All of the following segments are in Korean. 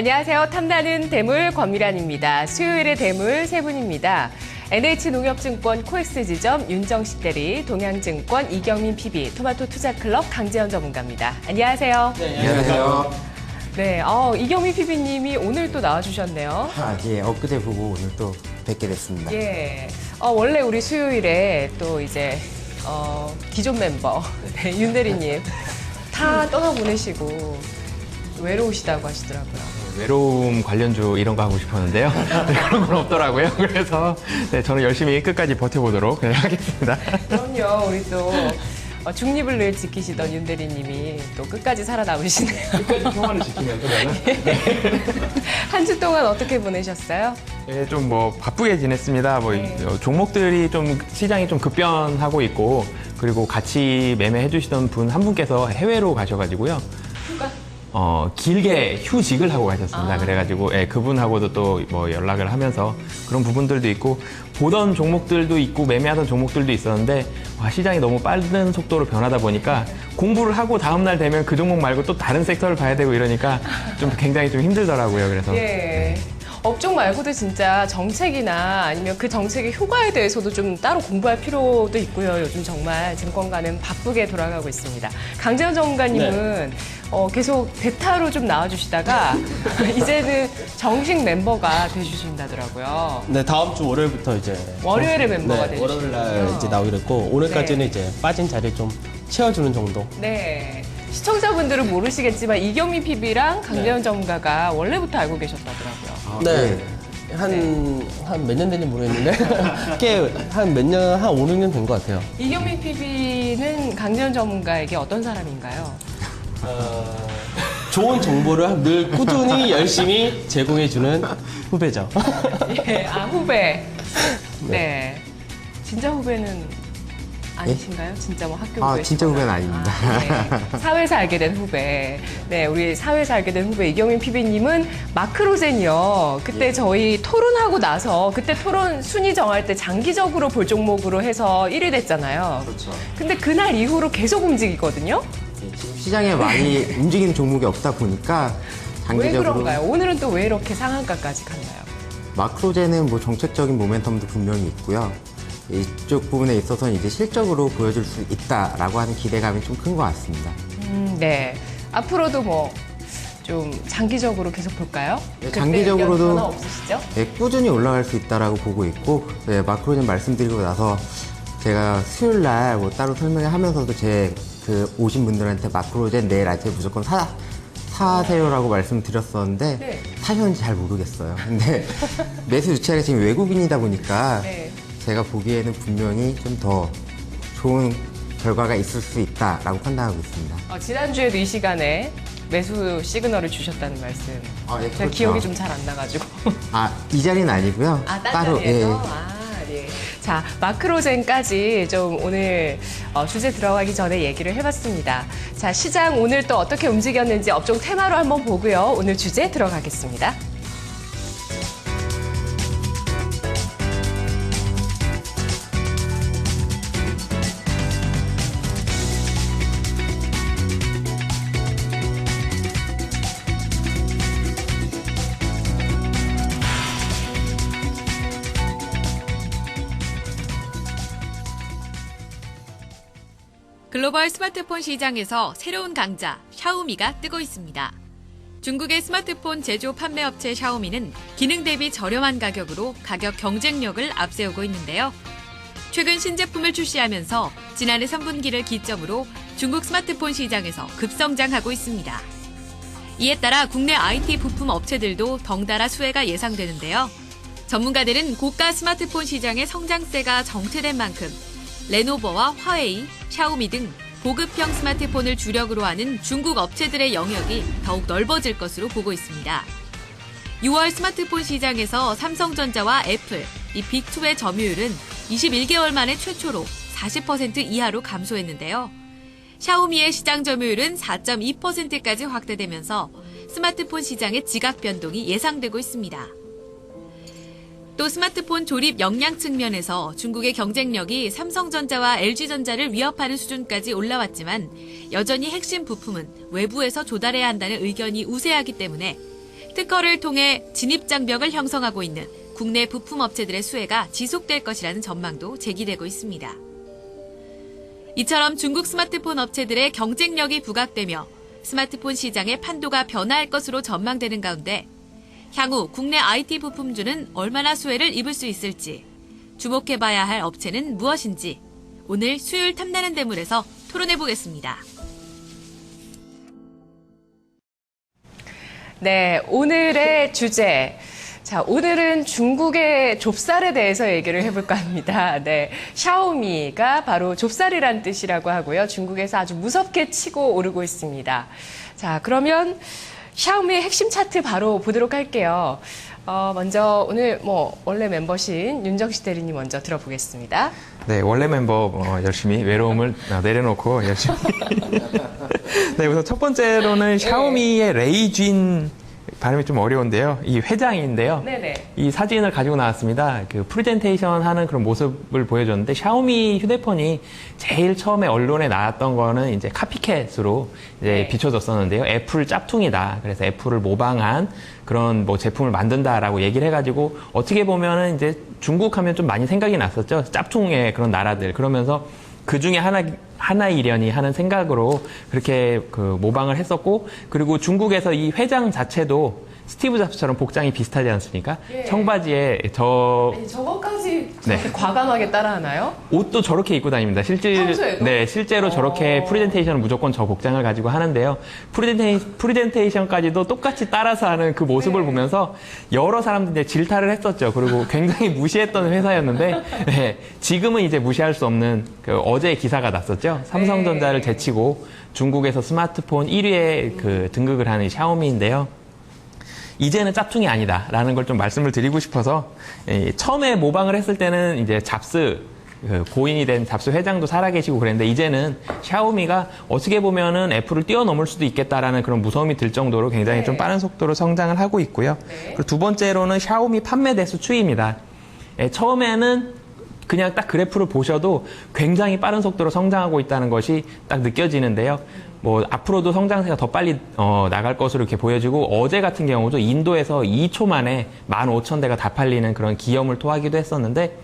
안녕하세요. 탐나는 대물 권미란입니다. 수요일의 대물 세 분입니다. NH농협증권 코엑스 지점 윤정식 대리, 동양증권 이경민 PB, 토마토 투자클럽 강재현 전문가입니다. 안녕하세요. 네, 안녕하세요. 네, 이경민 PB님이 오늘 또 나와주셨네요. 예, 엊그제 보고 오늘 또 뵙게 됐습니다. 예, 원래 우리 수요일에 또 이제 기존 멤버 네, 윤 대리님 다 떠나보내시고 외로우시다고 하시더라고요. 외로움 관련주 이런 거 하고 싶었는데요. 네, 그런 건 없더라고요. 그래서 네, 저는 열심히 끝까지 버텨보도록 하겠습니다. 그럼요. 우리 또 중립을 늘 지키시던 윤 대리님이 또 끝까지 살아남으시네요. 끝까지 평화를 지키면서 한 주 동안 어떻게 보내셨어요? 네, 좀 뭐 바쁘게 지냈습니다. 뭐 네. 종목들이 좀 시장이 좀 급변하고 있고, 그리고 같이 매매해 주시던 분 한 분께서 해외로 가셔가지고요. 휴가? 길게 휴직을 하고 가셨습니다. 그래가지고 예, 그분하고도 또 뭐 연락을 하면서 그런 부분들도 있고, 보던 종목들도 있고 매매하던 종목들도 있었는데 시장이 너무 빠른 속도로 변하다 보니까 공부를 하고 다음날 되면 그 종목 말고 또 다른 섹터를 봐야 되고 이러니까 좀 굉장히 좀 힘들더라고요. 그래서 예. 업종 말고도 진짜 정책이나 아니면 그 정책의 효과에 대해서도 좀 따로 공부할 필요도 있고요. 요즘 정말 증권가는 바쁘게 돌아가고 있습니다. 강재현 전문가님은 계속 베타로 좀 나와주시다가 이제는 정식 멤버가 되주신다더라고요. 네, 다음 주 월요일부터 이제 월요일에 멤버가 네, 월요일 날 되주시군요. 이제 나오기로 했고 오늘까지는 네. 이제 빠진 자리 좀 채워주는 정도. 네. 시청자분들은 모르시겠지만 이경민 PB랑 강재현 전문가가 원래부터 알고 계셨다더라고요. 네. 한 몇 년 된지 모르겠는데 꽤 한 몇 년, 한 5, 6년 된 것 같아요. 이경민 PB는 강재현 전문가에게 어떤 사람인가요? 좋은 정보를 늘 꾸준히 열심히 제공해주는 후배죠. 예, 후배. 네. 진짜 후배는 아니신가요? 진짜 뭐 학교 후배? 진짜 후배는 아닙니다. 네. 사회에서 알게 된 후배. 네, 우리 사회에서 알게 된 후배 이경민 PB님은 마크로젠이요. 그때 저희 토론하고 나서 그때 토론 순위 정할 때 장기적으로 볼 종목으로 해서 1위 됐잖아요. 그렇죠. 근데 그날 이후로 계속 움직이거든요. 지금 시장에 많이 움직이는 종목이 없다 보니까 왜 장기적으로 그런가요? 오늘은 또 왜 이렇게 상한가까지 갔나요? 마크로제는 뭐 정책적인 모멘텀도 분명히 있고요. 이쪽 부분에 있어서는 이제 실적으로 보여줄 수 있다라고 하는 기대감이 좀 큰 것 같습니다. 네. 앞으로도 뭐 좀 장기적으로 계속 볼까요? 네, 그때 장기적으로도 의견 변화 없으시죠? 네, 꾸준히 올라갈 수 있다라고 보고 있고, 네, 마크로젠 말씀드리고 나서 제가 수요일 날 뭐 따로 설명을 하면서도 그 오신 분들한테 마크로젠 내일 아침에 무조건 사세요라고 말씀드렸었는데 네. 사셨는지 잘 모르겠어요. 근데 매수 유치하게 지금 외국인이다 보니까 네. 제가 보기에는 분명히 좀 더 좋은 결과가 있을 수 있다라고 판단하고 있습니다. 지난주에도 이 시간에 매수 시그널을 주셨다는 말씀. 예, 제가 그렇죠. 기억이 좀 잘 안 나가지고. 이 자리는 아니고요. 딴 따로 자리에서? 예. 자, 마크로젠까지 좀 오늘 주제 들어가기 전에 얘기를 해봤습니다. 자, 시장 오늘 또 어떻게 움직였는지 업종 테마로 한번 보고요. 오늘 주제 들어가겠습니다. 글로벌 스마트폰 시장에서 새로운 강자 샤오미가 뜨고 있습니다. 중국의 스마트폰 제조 판매 업체 샤오미는 기능 대비 저렴한 가격으로 가격 경쟁력을 앞세우고 있는데요. 최근 신제품을 출시하면서 지난해 3분기를 기점으로 중국 스마트폰 시장에서 급성장하고 있습니다. 이에 따라 국내 IT 부품 업체들도 덩달아 수혜가 예상되는데요. 전문가들은 고가 스마트폰 시장의 성장세가 정체된 만큼 레노버와 화웨이, 샤오미 등 고급형 스마트폰을 주력으로 하는 중국 업체들의 영역이 더욱 넓어질 것으로 보고 있습니다. 6월 스마트폰 시장에서 삼성전자와 애플, 이 빅2의 점유율은 21개월 만에 최초로 40% 이하로 감소했는데요. 샤오미의 시장 점유율은 4.2%까지 확대되면서 스마트폰 시장의 지각 변동이 예상되고 있습니다. 또 스마트폰 조립 역량 측면에서 중국의 경쟁력이 삼성전자와 LG전자를 위협하는 수준까지 올라왔지만 여전히 핵심 부품은 외부에서 조달해야 한다는 의견이 우세하기 때문에 특허를 통해 진입장벽을 형성하고 있는 국내 부품 업체들의 수혜가 지속될 것이라는 전망도 제기되고 있습니다. 이처럼 중국 스마트폰 업체들의 경쟁력이 부각되며 스마트폰 시장의 판도가 변화할 것으로 전망되는 가운데 향후 국내 IT 부품주는 얼마나 수혜를 입을 수 있을지, 주목해봐야 할 업체는 무엇인지 오늘 수요일 탐나는 대물에서 토론해보겠습니다. 네, 오늘의 주제. 자, 오늘은 중국의 좁쌀에 대해서 얘기를 해볼까 합니다. 네, 샤오미가 바로 좁쌀이란 뜻이라고 하고요. 중국에서 아주 무섭게 치고 오르고 있습니다. 자, 그러면 샤오미의 핵심 차트 바로 보도록 할게요. 먼저 오늘 원래 멤버신 윤정식 대리님 먼저 들어보겠습니다. 네, 원래 멤버 열심히 외로움을 내려놓고 열심히. 네, 우선 첫 번째로는 샤오미의 레이쥔 발음이 좀 어려운데요. 이 회장인데요. 네네. 이 사진을 가지고 나왔습니다. 그 프레젠테이션 하는 그런 모습을 보여줬는데 샤오미 휴대폰이 제일 처음에 언론에 나왔던 거는 이제 카피캣으로 이제 네. 비춰졌었는데요. 애플 짭퉁이다. 그래서 애플을 모방한 그런 뭐 제품을 만든다라고 얘기를 해가지고 어떻게 보면은 이제 중국 하면 좀 많이 생각이 났었죠. 짭퉁의 그런 나라들. 그러면서 그 중에 하나이려니 하는 생각으로 그렇게 그 모방을 했었고, 그리고 중국에서 이 회장 자체도 스티브 잡스처럼 복장이 비슷하지 않습니까? 예. 청바지에 아니, 저거까지 저렇게 네. 과감하게 따라하나요? 옷도 저렇게 입고 다닙니다. 평소에도? 네, 실제로 저렇게 프레젠테이션은 무조건 저 복장을 가지고 하는데요. 프레젠테이션까지도 똑같이 따라서 하는 그 모습을 네. 보면서 여러 사람들이 이제 질타를 했었죠. 그리고 굉장히 무시했던 회사였는데, 네, 지금은 이제 무시할 수 없는 그 어제 기사가 났었죠. 삼성전자를 네. 제치고 중국에서 스마트폰 1위에 그 등극을 하는 샤오미인데요. 이제는 짭퉁이 아니다라는 걸 좀 말씀을 드리고 싶어서, 처음에 모방을 했을 때는 이제 잡스, 고인이 된 잡스 회장도 살아계시고 그랬는데, 이제는 샤오미가 어떻게 보면은 애플을 뛰어넘을 수도 있겠다라는 그런 무서움이 들 정도로 굉장히 네. 좀 빠른 속도로 성장을 하고 있고요. 네. 그리고 두 번째로는 샤오미 판매 대수 추이입니다. 처음에는 그냥 딱 그래프를 보셔도 굉장히 빠른 속도로 성장하고 있다는 것이 딱 느껴지는데요. 뭐 앞으로도 성장세가 더 빨리 나갈 것으로 이렇게 보여지고, 어제 같은 경우도 인도에서 2초 만에 15,000대가 다 팔리는 그런 기염을 토하기도 했었는데,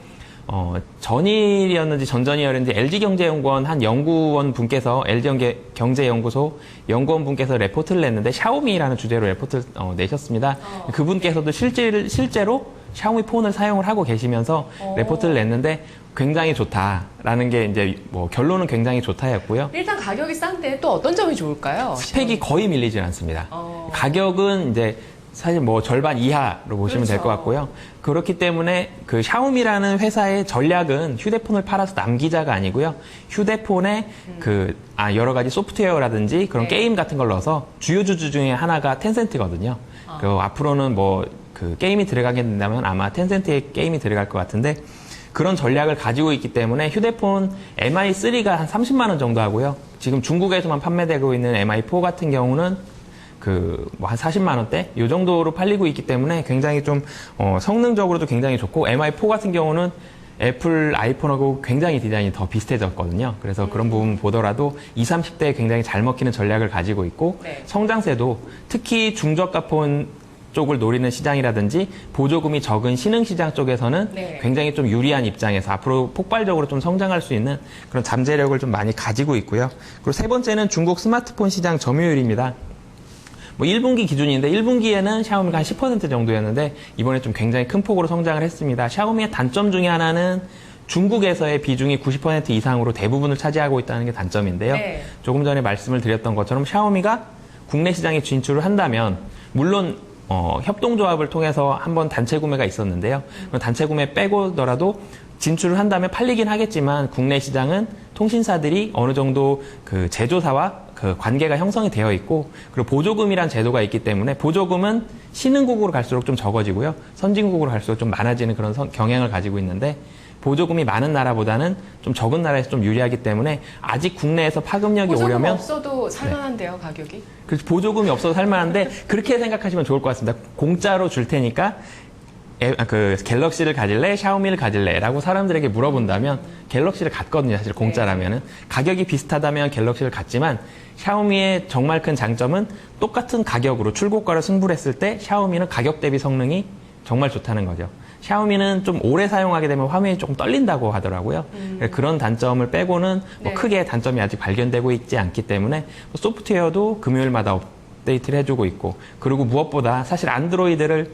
전일이었는지 전전이었는지 LG경제연구원 한 연구원 분께서, LG경제연구소 연구원 분께서 레포트를 냈는데, 샤오미라는 주제로 레포트를 내셨습니다. 그분께서도 실제로 샤오미 폰을 사용을 하고 계시면서 레포트를 냈는데 굉장히 좋다라는 게 이제 뭐 결론은 굉장히 좋다였고요. 일단 가격이 싼데 또 어떤 점이 좋을까요? 스펙이 거의 밀리진 않습니다. 어. 가격은 이제 사실 뭐 절반 이하로 보시면 될 것 그렇죠. 같고요. 그렇기 때문에 그 샤오미라는 회사의 전략은 휴대폰을 팔아서 남기자가 아니고요. 휴대폰에 여러 가지 소프트웨어라든지 그런 네. 게임 같은 걸 넣어서 주요 주주 중에 하나가 텐센트거든요. 그 앞으로는 뭐 그 게임이 들어가게 된다면 아마 텐센트의 게임이 들어갈 것 같은데, 그런 전략을 가지고 있기 때문에 휴대폰 MI3가 한 30만 원 정도 하고요. 지금 중국에서만 판매되고 있는 MI4 같은 경우는 한 40만 원대 이 정도로 팔리고 있기 때문에 굉장히 좀 성능적으로도 굉장히 좋고, MI4 같은 경우는 애플 아이폰하고 굉장히 디자인이 더 비슷해졌거든요. 그래서 그런 부분 보더라도 20, 30대에 굉장히 잘 먹히는 전략을 가지고 있고, 네. 성장세도 특히 중저가 폰 쪽을 노리는 시장이라든지 보조금이 적은 신흥시장 쪽에서는 네. 굉장히 좀 유리한 입장에서 앞으로 폭발적으로 좀 성장할 수 있는 그런 잠재력을 좀 많이 가지고 있고요. 그리고 세 번째는 중국 스마트폰 시장 점유율입니다. 뭐 1분기 기준인데 1분기에는 샤오미가 한 10% 정도였는데 이번에 좀 굉장히 큰 폭으로 성장을 했습니다. 샤오미의 단점 중에 하나는 중국에서의 비중이 90% 이상으로 대부분을 차지하고 있다는 게 단점인데요. 네. 조금 전에 말씀을 드렸던 것처럼 샤오미가 국내 시장에 진출을 한다면, 물론 협동조합을 통해서 한번 단체 구매가 있었는데요. 단체 구매 빼고더라도 진출을 한다면 팔리긴 하겠지만, 국내 시장은 통신사들이 어느 정도 그 제조사와 그 관계가 형성이 되어 있고, 그리고 보조금이란 제도가 있기 때문에 보조금은 신흥국으로 갈수록 좀 적어지고요. 선진국으로 갈수록 좀 많아지는 그런 경향을 가지고 있는데, 보조금이 많은 나라보다는 좀 적은 나라에서 좀 유리하기 때문에 아직 국내에서 파급력이 보조금 오려면 없어도 살만한데요, 가격이? 그 보조금이 없어도 살만한데, 그렇게 생각하시면 좋을 것 같습니다. 공짜로 줄 테니까 갤럭시를 가질래? 샤오미를 가질래? 라고 사람들에게 물어본다면 갤럭시를 갖거든요. 사실 공짜라면은. 가격이 비슷하다면 갤럭시를 갖지만 샤오미의 정말 큰 장점은 똑같은 가격으로 출고가를 승부를 했을 때 샤오미는 가격 대비 성능이 정말 좋다는 거죠. 샤오미는 좀 오래 사용하게 되면 화면이 조금 떨린다고 하더라고요. 그런 단점을 빼고는 뭐 네. 크게 단점이 아직 발견되고 있지 않기 때문에 소프트웨어도 금요일마다 업데이트를 해주고 있고, 그리고 무엇보다 사실 안드로이드를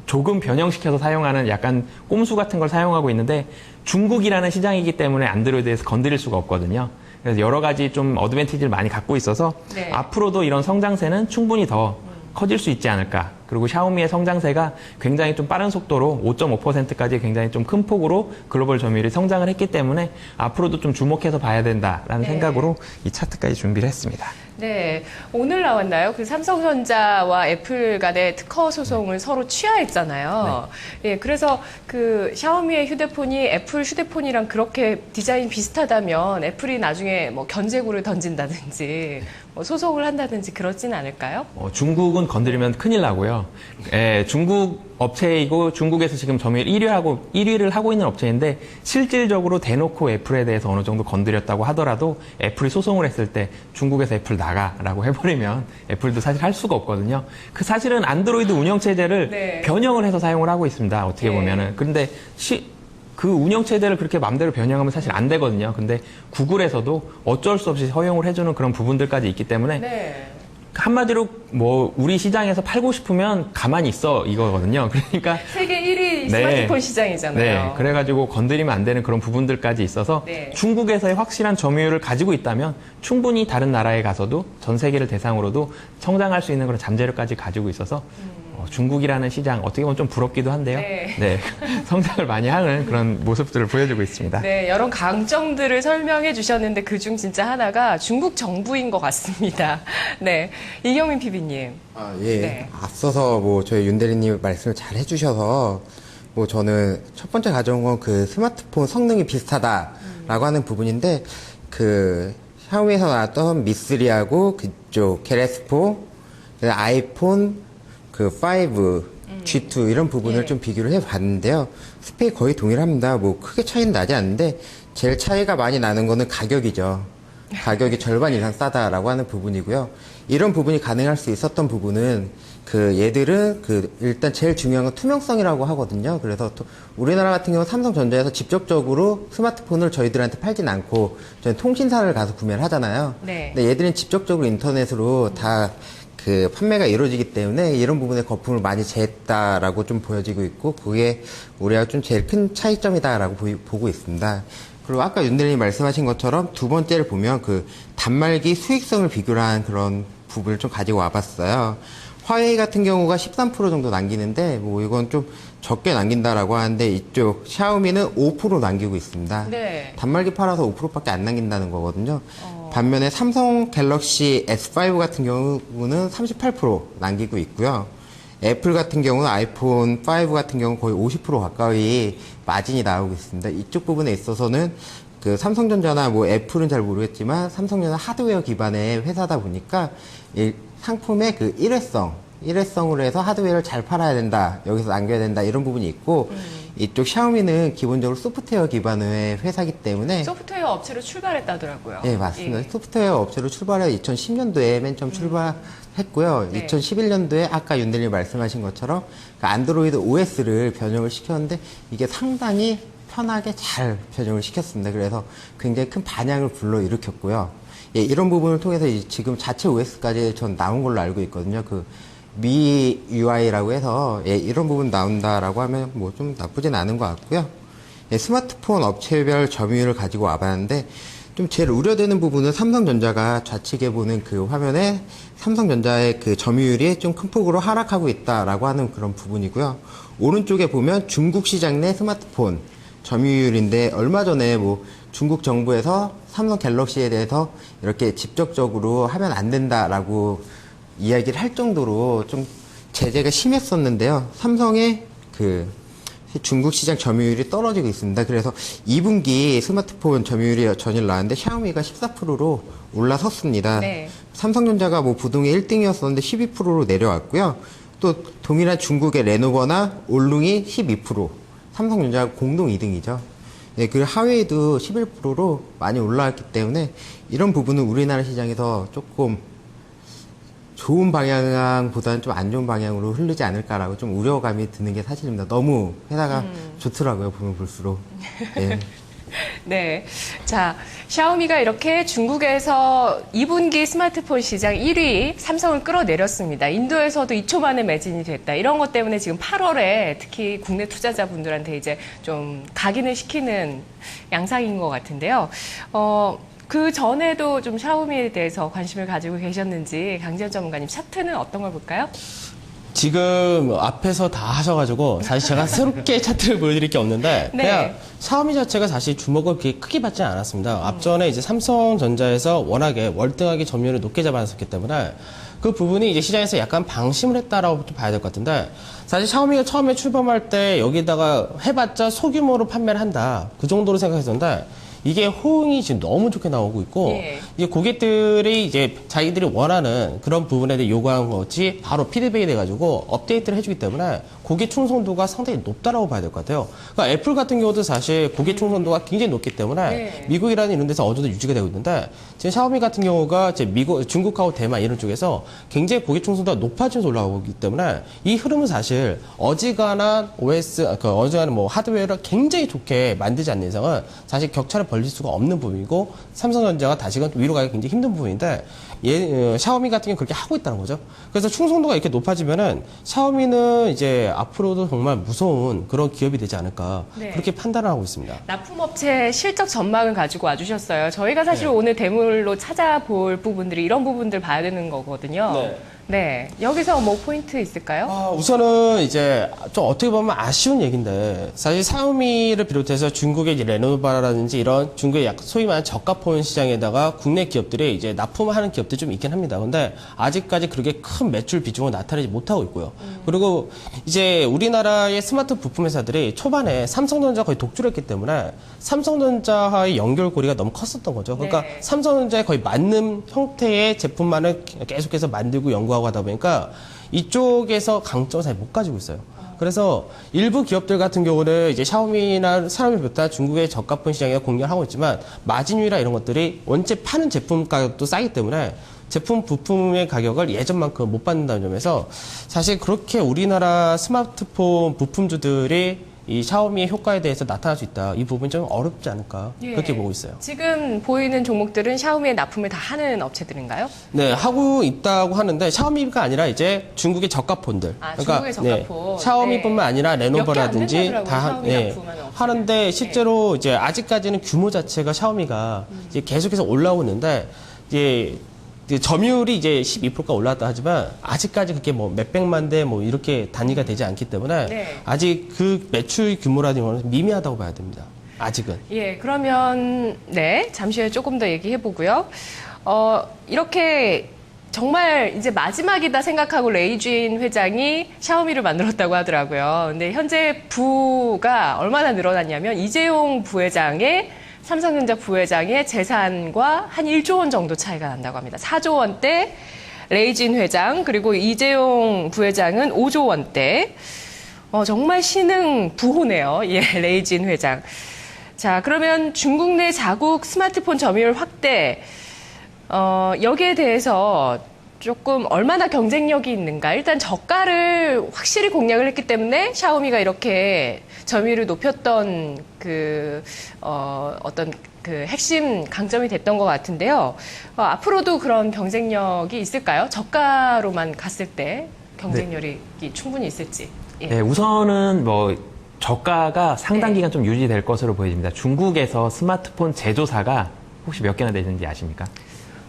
조금 변형시켜서 사용하는 약간 꼼수 같은 걸 사용하고 있는데, 중국이라는 시장이기 때문에 안드로이드에서 건드릴 수가 없거든요. 그래서 여러 가지 좀 어드밴티지를 많이 갖고 있어서 네. 앞으로도 이런 성장세는 충분히 더 커질 수 있지 않을까. 그리고 샤오미의 성장세가 굉장히 좀 빠른 속도로 5.5%까지 굉장히 좀 큰 폭으로 글로벌 점유율이 성장을 했기 때문에 앞으로도 좀 주목해서 봐야 된다라는 네. 생각으로 이 차트까지 준비를 했습니다. 네, 오늘 나왔나요? 그 삼성전자와 애플 간의 특허 소송을 서로 취하했잖아요. 예, 그래서 그 샤오미의 휴대폰이 애플 휴대폰이랑 그렇게 디자인 비슷하다면 애플이 나중에 뭐 견제구를 던진다든지 뭐 소송을 한다든지 그러진 않을까요? 중국은 건드리면 큰일 나고요. 예, 중국 업체이고 중국에서 지금 점유율 1위를 하고 있는 업체인데, 실질적으로 대놓고 애플에 대해서 어느 정도 건드렸다고 하더라도 애플이 소송을 했을 때 중국에서 애플 나가라고 해버리면 애플도 사실 할 수가 없거든요. 그 사실은 안드로이드 운영체제를 네. 변형을 해서 사용을 하고 있습니다. 어떻게 네. 보면은. 그런데 그 운영체제를 그렇게 마음대로 변형하면 사실 안 되거든요. 근데 구글에서도 어쩔 수 없이 허용을 해주는 그런 부분들까지 있기 때문에 네. 한마디로 뭐 우리 시장에서 팔고 싶으면 가만히 있어 이거거든요. 그러니까 세계 1위 네. 스마트폰 시장이잖아요. 네, 그래가지고 건드리면 안 되는 그런 부분들까지 있어서 네. 중국에서의 확실한 점유율을 가지고 있다면 충분히 다른 나라에 가서도 전 세계를 대상으로도 성장할 수 있는 그런 잠재력까지 가지고 있어서 중국이라는 시장 어떻게 보면 좀 부럽기도 한데요. 네. 성장을 많이 하는 그런 모습들을 보여주고 있습니다. 네, 여러 강점들을 설명해 주셨는데 그중 진짜 하나가 중국 정부인 것 같습니다. 네, 이경민 PB님. 아, 예. 네. 앞서서 뭐 저희 윤 대리님 말씀을 잘 해주셔서 뭐 저는 첫 번째 가져온 건 그 스마트폰 성능이 비슷하다라고 하는 부분인데, 그 샤오미에서 나왔던 미3하고 그쪽 갤럭시4, 아이폰 그 5, G2 이런 부분을 예. 좀 비교를 해봤는데요. 스펙이 거의 동일합니다. 뭐 크게 차이는 나지 않는데 제일 차이가 많이 나는 거는 가격이죠. 가격이 절반 이상 싸다라고 하는 부분이고요. 이런 부분이 가능할 수 있었던 부분은 그 얘들은 그 일단 제일 중요한 건 투명성이라고 하거든요. 그래서 우리나라 같은 경우 삼성전자에서 직접적으로 스마트폰을 저희들한테 팔진 않고 저희 통신사를 가서 구매를 하잖아요. 네. 근데 얘들은 직접적으로 인터넷으로 다 그 판매가 이루어지기 때문에 이런 부분에 거품을 많이 제했다라고 좀 보여지고 있고, 그게 우리가 좀 제일 큰 차이점이다라고 보고 있습니다. 그리고 아까 윤대리님 말씀하신 것처럼 두 번째를 보면 그 단말기 수익성을 비교를 한 그런 부분을 좀 가지고 와봤어요. 화웨이 같은 경우가 13% 정도 남기는데 뭐 이건 좀 적게 남긴다라고 하는데, 이쪽 샤오미는 5% 남기고 있습니다. 네. 단말기 팔아서 5%밖에 안 남긴다는 거거든요. 반면에 삼성 갤럭시 S5 같은 경우는 38% 남기고 있고요. 애플 같은 경우는 아이폰 5 같은 경우 거의 50% 가까이 마진이 나오고 있습니다. 이쪽 부분에 있어서는 그 삼성전자나 뭐 애플은 잘 모르겠지만 삼성전자 하드웨어 기반의 회사다 보니까 이 상품의 그 일회성으로 해서 하드웨어를 잘 팔아야 된다, 여기서 남겨야 된다, 이런 부분이 있고, 이쪽 샤오미는 기본적으로 소프트웨어 기반의 회사이기 때문에 소프트웨어 업체로 출발했다더라고요. 네, 맞습니다. 예. 소프트웨어 업체로 출발해 2010년도에 맨 처음 출발했고요. 네. 2011년도에 아까 윤대리님 말씀하신 것처럼 그 안드로이드 OS를 변형을 시켰는데 이게 상당히 편하게 잘 변형을 시켰습니다. 그래서 굉장히 큰 반향을 불러일으켰고요. 예, 이런 부분을 통해서 지금 자체 OS까지 전 나온 걸로 알고 있거든요. 그 미 UI라고 해서 예, 이런 부분 나온다라고 하면 뭐 좀 나쁘진 않은 것 같고요. 예, 스마트폰 업체별 점유율을 가지고 와봤는데 좀 제일 우려되는 부분은 삼성전자가 좌측에 보는 그 화면에 삼성전자의 그 점유율이 좀 큰 폭으로 하락하고 있다라고 하는 그런 부분이고요. 오른쪽에 보면 중국 시장 내 스마트폰 점유율인데, 얼마 전에 뭐 중국 정부에서 삼성 갤럭시에 대해서 이렇게 직접적으로 하면 안 된다라고 이야기를 할 정도로 좀 제재가 심했었는데요. 삼성의 그 중국 시장 점유율이 떨어지고 있습니다. 그래서 2분기 스마트폰 점유율이 전일 나왔는데 샤오미가 14%로 올라섰습니다. 네. 삼성전자가 뭐 부동의 1등이었었는데 12%로 내려왔고요. 또 동일한 중국의 레노버나 올룽이 12%, 삼성전자가 공동 2등이죠. 네, 그 하웨이도 11%로 많이 올라왔기 때문에 이런 부분은 우리나라 시장에서 조금 좋은 방향보다는 좀 안 좋은 방향으로 흐르지 않을까라고 좀 우려감이 드는 게 사실입니다. 너무 회사가 좋더라고요, 보면 볼수록. 네. 네. 자, 샤오미가 이렇게 중국에서 2분기 스마트폰 시장 1위 삼성을 끌어내렸습니다. 인도에서도 2초 만에 매진이 됐다. 이런 것 때문에 지금 8월에 특히 국내 투자자분들한테 이제 좀 각인을 시키는 양상인 것 같은데요. 그 전에도 좀 샤오미에 대해서 관심을 가지고 계셨는지 강지현 전문가님 차트는 어떤 걸 볼까요? 지금 앞에서 다 하셔가지고 사실 제가 새롭게 차트를 보여드릴 게 없는데 네. 그냥 샤오미 자체가 사실 주목을 그렇게 크게 받지 않았습니다. 앞전에 이제 삼성전자에서 워낙에 월등하게 점유율을 높게 잡아놨었기 때문에 그 부분이 이제 시장에서 약간 방심을 했다라고 좀 봐야 될 것 같은데 사실 샤오미가 처음에 출범할 때 여기다가 해봤자 소규모로 판매를 한다 그 정도로 생각했었는데 이게 호응이 지금 너무 좋게 나오고 있고 예. 이제 고객들이 이제 자기들이 원하는 그런 부분에 대해 요구한 것이 바로 피드백이 돼가지고 업데이트를 해주기 때문에 고객 충성도가 상당히 높다라고 봐야 될 것 같아요. 그러니까 애플 같은 경우도 사실 고객 충성도가 굉장히 높기 때문에 네. 미국이라는 이런 데서 어느 정도 유지가 되고 있는데 지금 샤오미 같은 경우가 이제 미국, 중국하고 대만 이런 쪽에서 굉장히 고객 충성도가 높아지면서 올라오고 있기 때문에 이 흐름은 사실 어지간한 OS, 어지간한 뭐 하드웨어를 굉장히 좋게 만들지 않는 이상은 사실 격차를 벌릴 수가 없는 부분이고 삼성전자가 다시금 위로 가기 굉장히 힘든 부분인데 샤오미 같은 경우는 그렇게 하고 있다는 거죠. 그래서 충성도가 이렇게 높아지면은 샤오미는 이제 앞으로도 정말 무서운 그런 기업이 되지 않을까 네. 그렇게 판단을 하고 있습니다. 납품업체 실적 전망을 가지고 와주셨어요. 저희가 사실 오늘 대물로 찾아볼 부분들이 이런 부분들 봐야 되는 거거든요. 네. 네. 여기서 뭐 포인트 있을까요? 우선은 이제 좀 어떻게 보면 아쉬운 얘기인데 사실 샤오미를 비롯해서 중국의 이제 레노버라든지 이런 중국의 소위 말하는 저가폰 시장에다가 국내 기업들이 이제 납품하는 기업들이 좀 있긴 합니다. 근데 아직까지 그렇게 큰 매출 비중을 나타내지 못하고 있고요. 그리고 이제 우리나라의 스마트 부품 회사들이 초반에 삼성전자 거의 독주를 했기 때문에 삼성전자와의 연결고리가 너무 컸었던 거죠. 그러니까 네. 삼성전자에 거의 맞는 형태의 제품만을 계속해서 만들고 연구하고 하다 보니까 이쪽에서 강점을 잘 못 가지고 있어요. 그래서 일부 기업들 같은 경우는 이제 샤오미나 사람을 비롯한 중국의 저가폰 시장에 공략을 하고 있지만 마진율이나 이런 것들이 원체 파는 제품 가격도 싸기 때문에 제품 부품의 가격을 예전만큼 못 받는다는 점에서 사실 그렇게 우리나라 스마트폰 부품주들이 이 샤오미의 효과에 대해서 나타날 수 있다. 이 부분이 좀 어렵지 않을까 예. 그렇게 보고 있어요. 지금 보이는 종목들은 샤오미의 납품을 다 하는 업체들인가요? 네, 하고 있다고 하는데 샤오미가 아니라 이제 중국의 저가폰들. 중국의 저가폰. 샤오미뿐만 아니라 레노버라든지 몇개안 된다더라고요, 다 샤오미 납품하는 업체는. 하는데 실제로 이제 아직까지는 규모 자체가 샤오미가 이제 계속해서 올라오고 있는데 이제 점유율이 이제 12%가 올랐다 하지만 아직까지 그게 뭐 몇백만 대 뭐 이렇게 단위가 되지 않기 때문에 네. 아직 그 매출 규모라는 거는 미미하다고 봐야 됩니다. 아직은. 예, 그러면 네, 잠시 후에 조금 더 얘기해 보고요. 이렇게 정말 이제 마지막이다 생각하고 레이쥔 회장이 샤오미를 만들었다고 하더라고요. 근데 현재 부가 얼마나 늘어났냐면 이재용 부회장의 삼성전자 부회장의 재산과 한 1조 원 정도 차이가 난다고 합니다. 4조 원대 레이쥔 회장 그리고 이재용 부회장은 5조 원대. 정말 신흥 부호네요. 예, 레이쥔 회장. 자, 그러면 중국 내 자국 스마트폰 점유율 확대 여기에 대해서 조금 얼마나 경쟁력이 있는가. 일단 저가를 확실히 공략을 했기 때문에 샤오미가 이렇게 점유율을 높였던 어떤 핵심 강점이 됐던 것 같은데요. 앞으로도 그런 경쟁력이 있을까요? 저가로만 갔을 때 경쟁력이 충분히 있을지. 예. 네, 우선은 뭐 저가가 상당 기간 좀 유지될 것으로 보여집니다. 중국에서 스마트폰 제조사가 혹시 몇 개나 되는지 아십니까?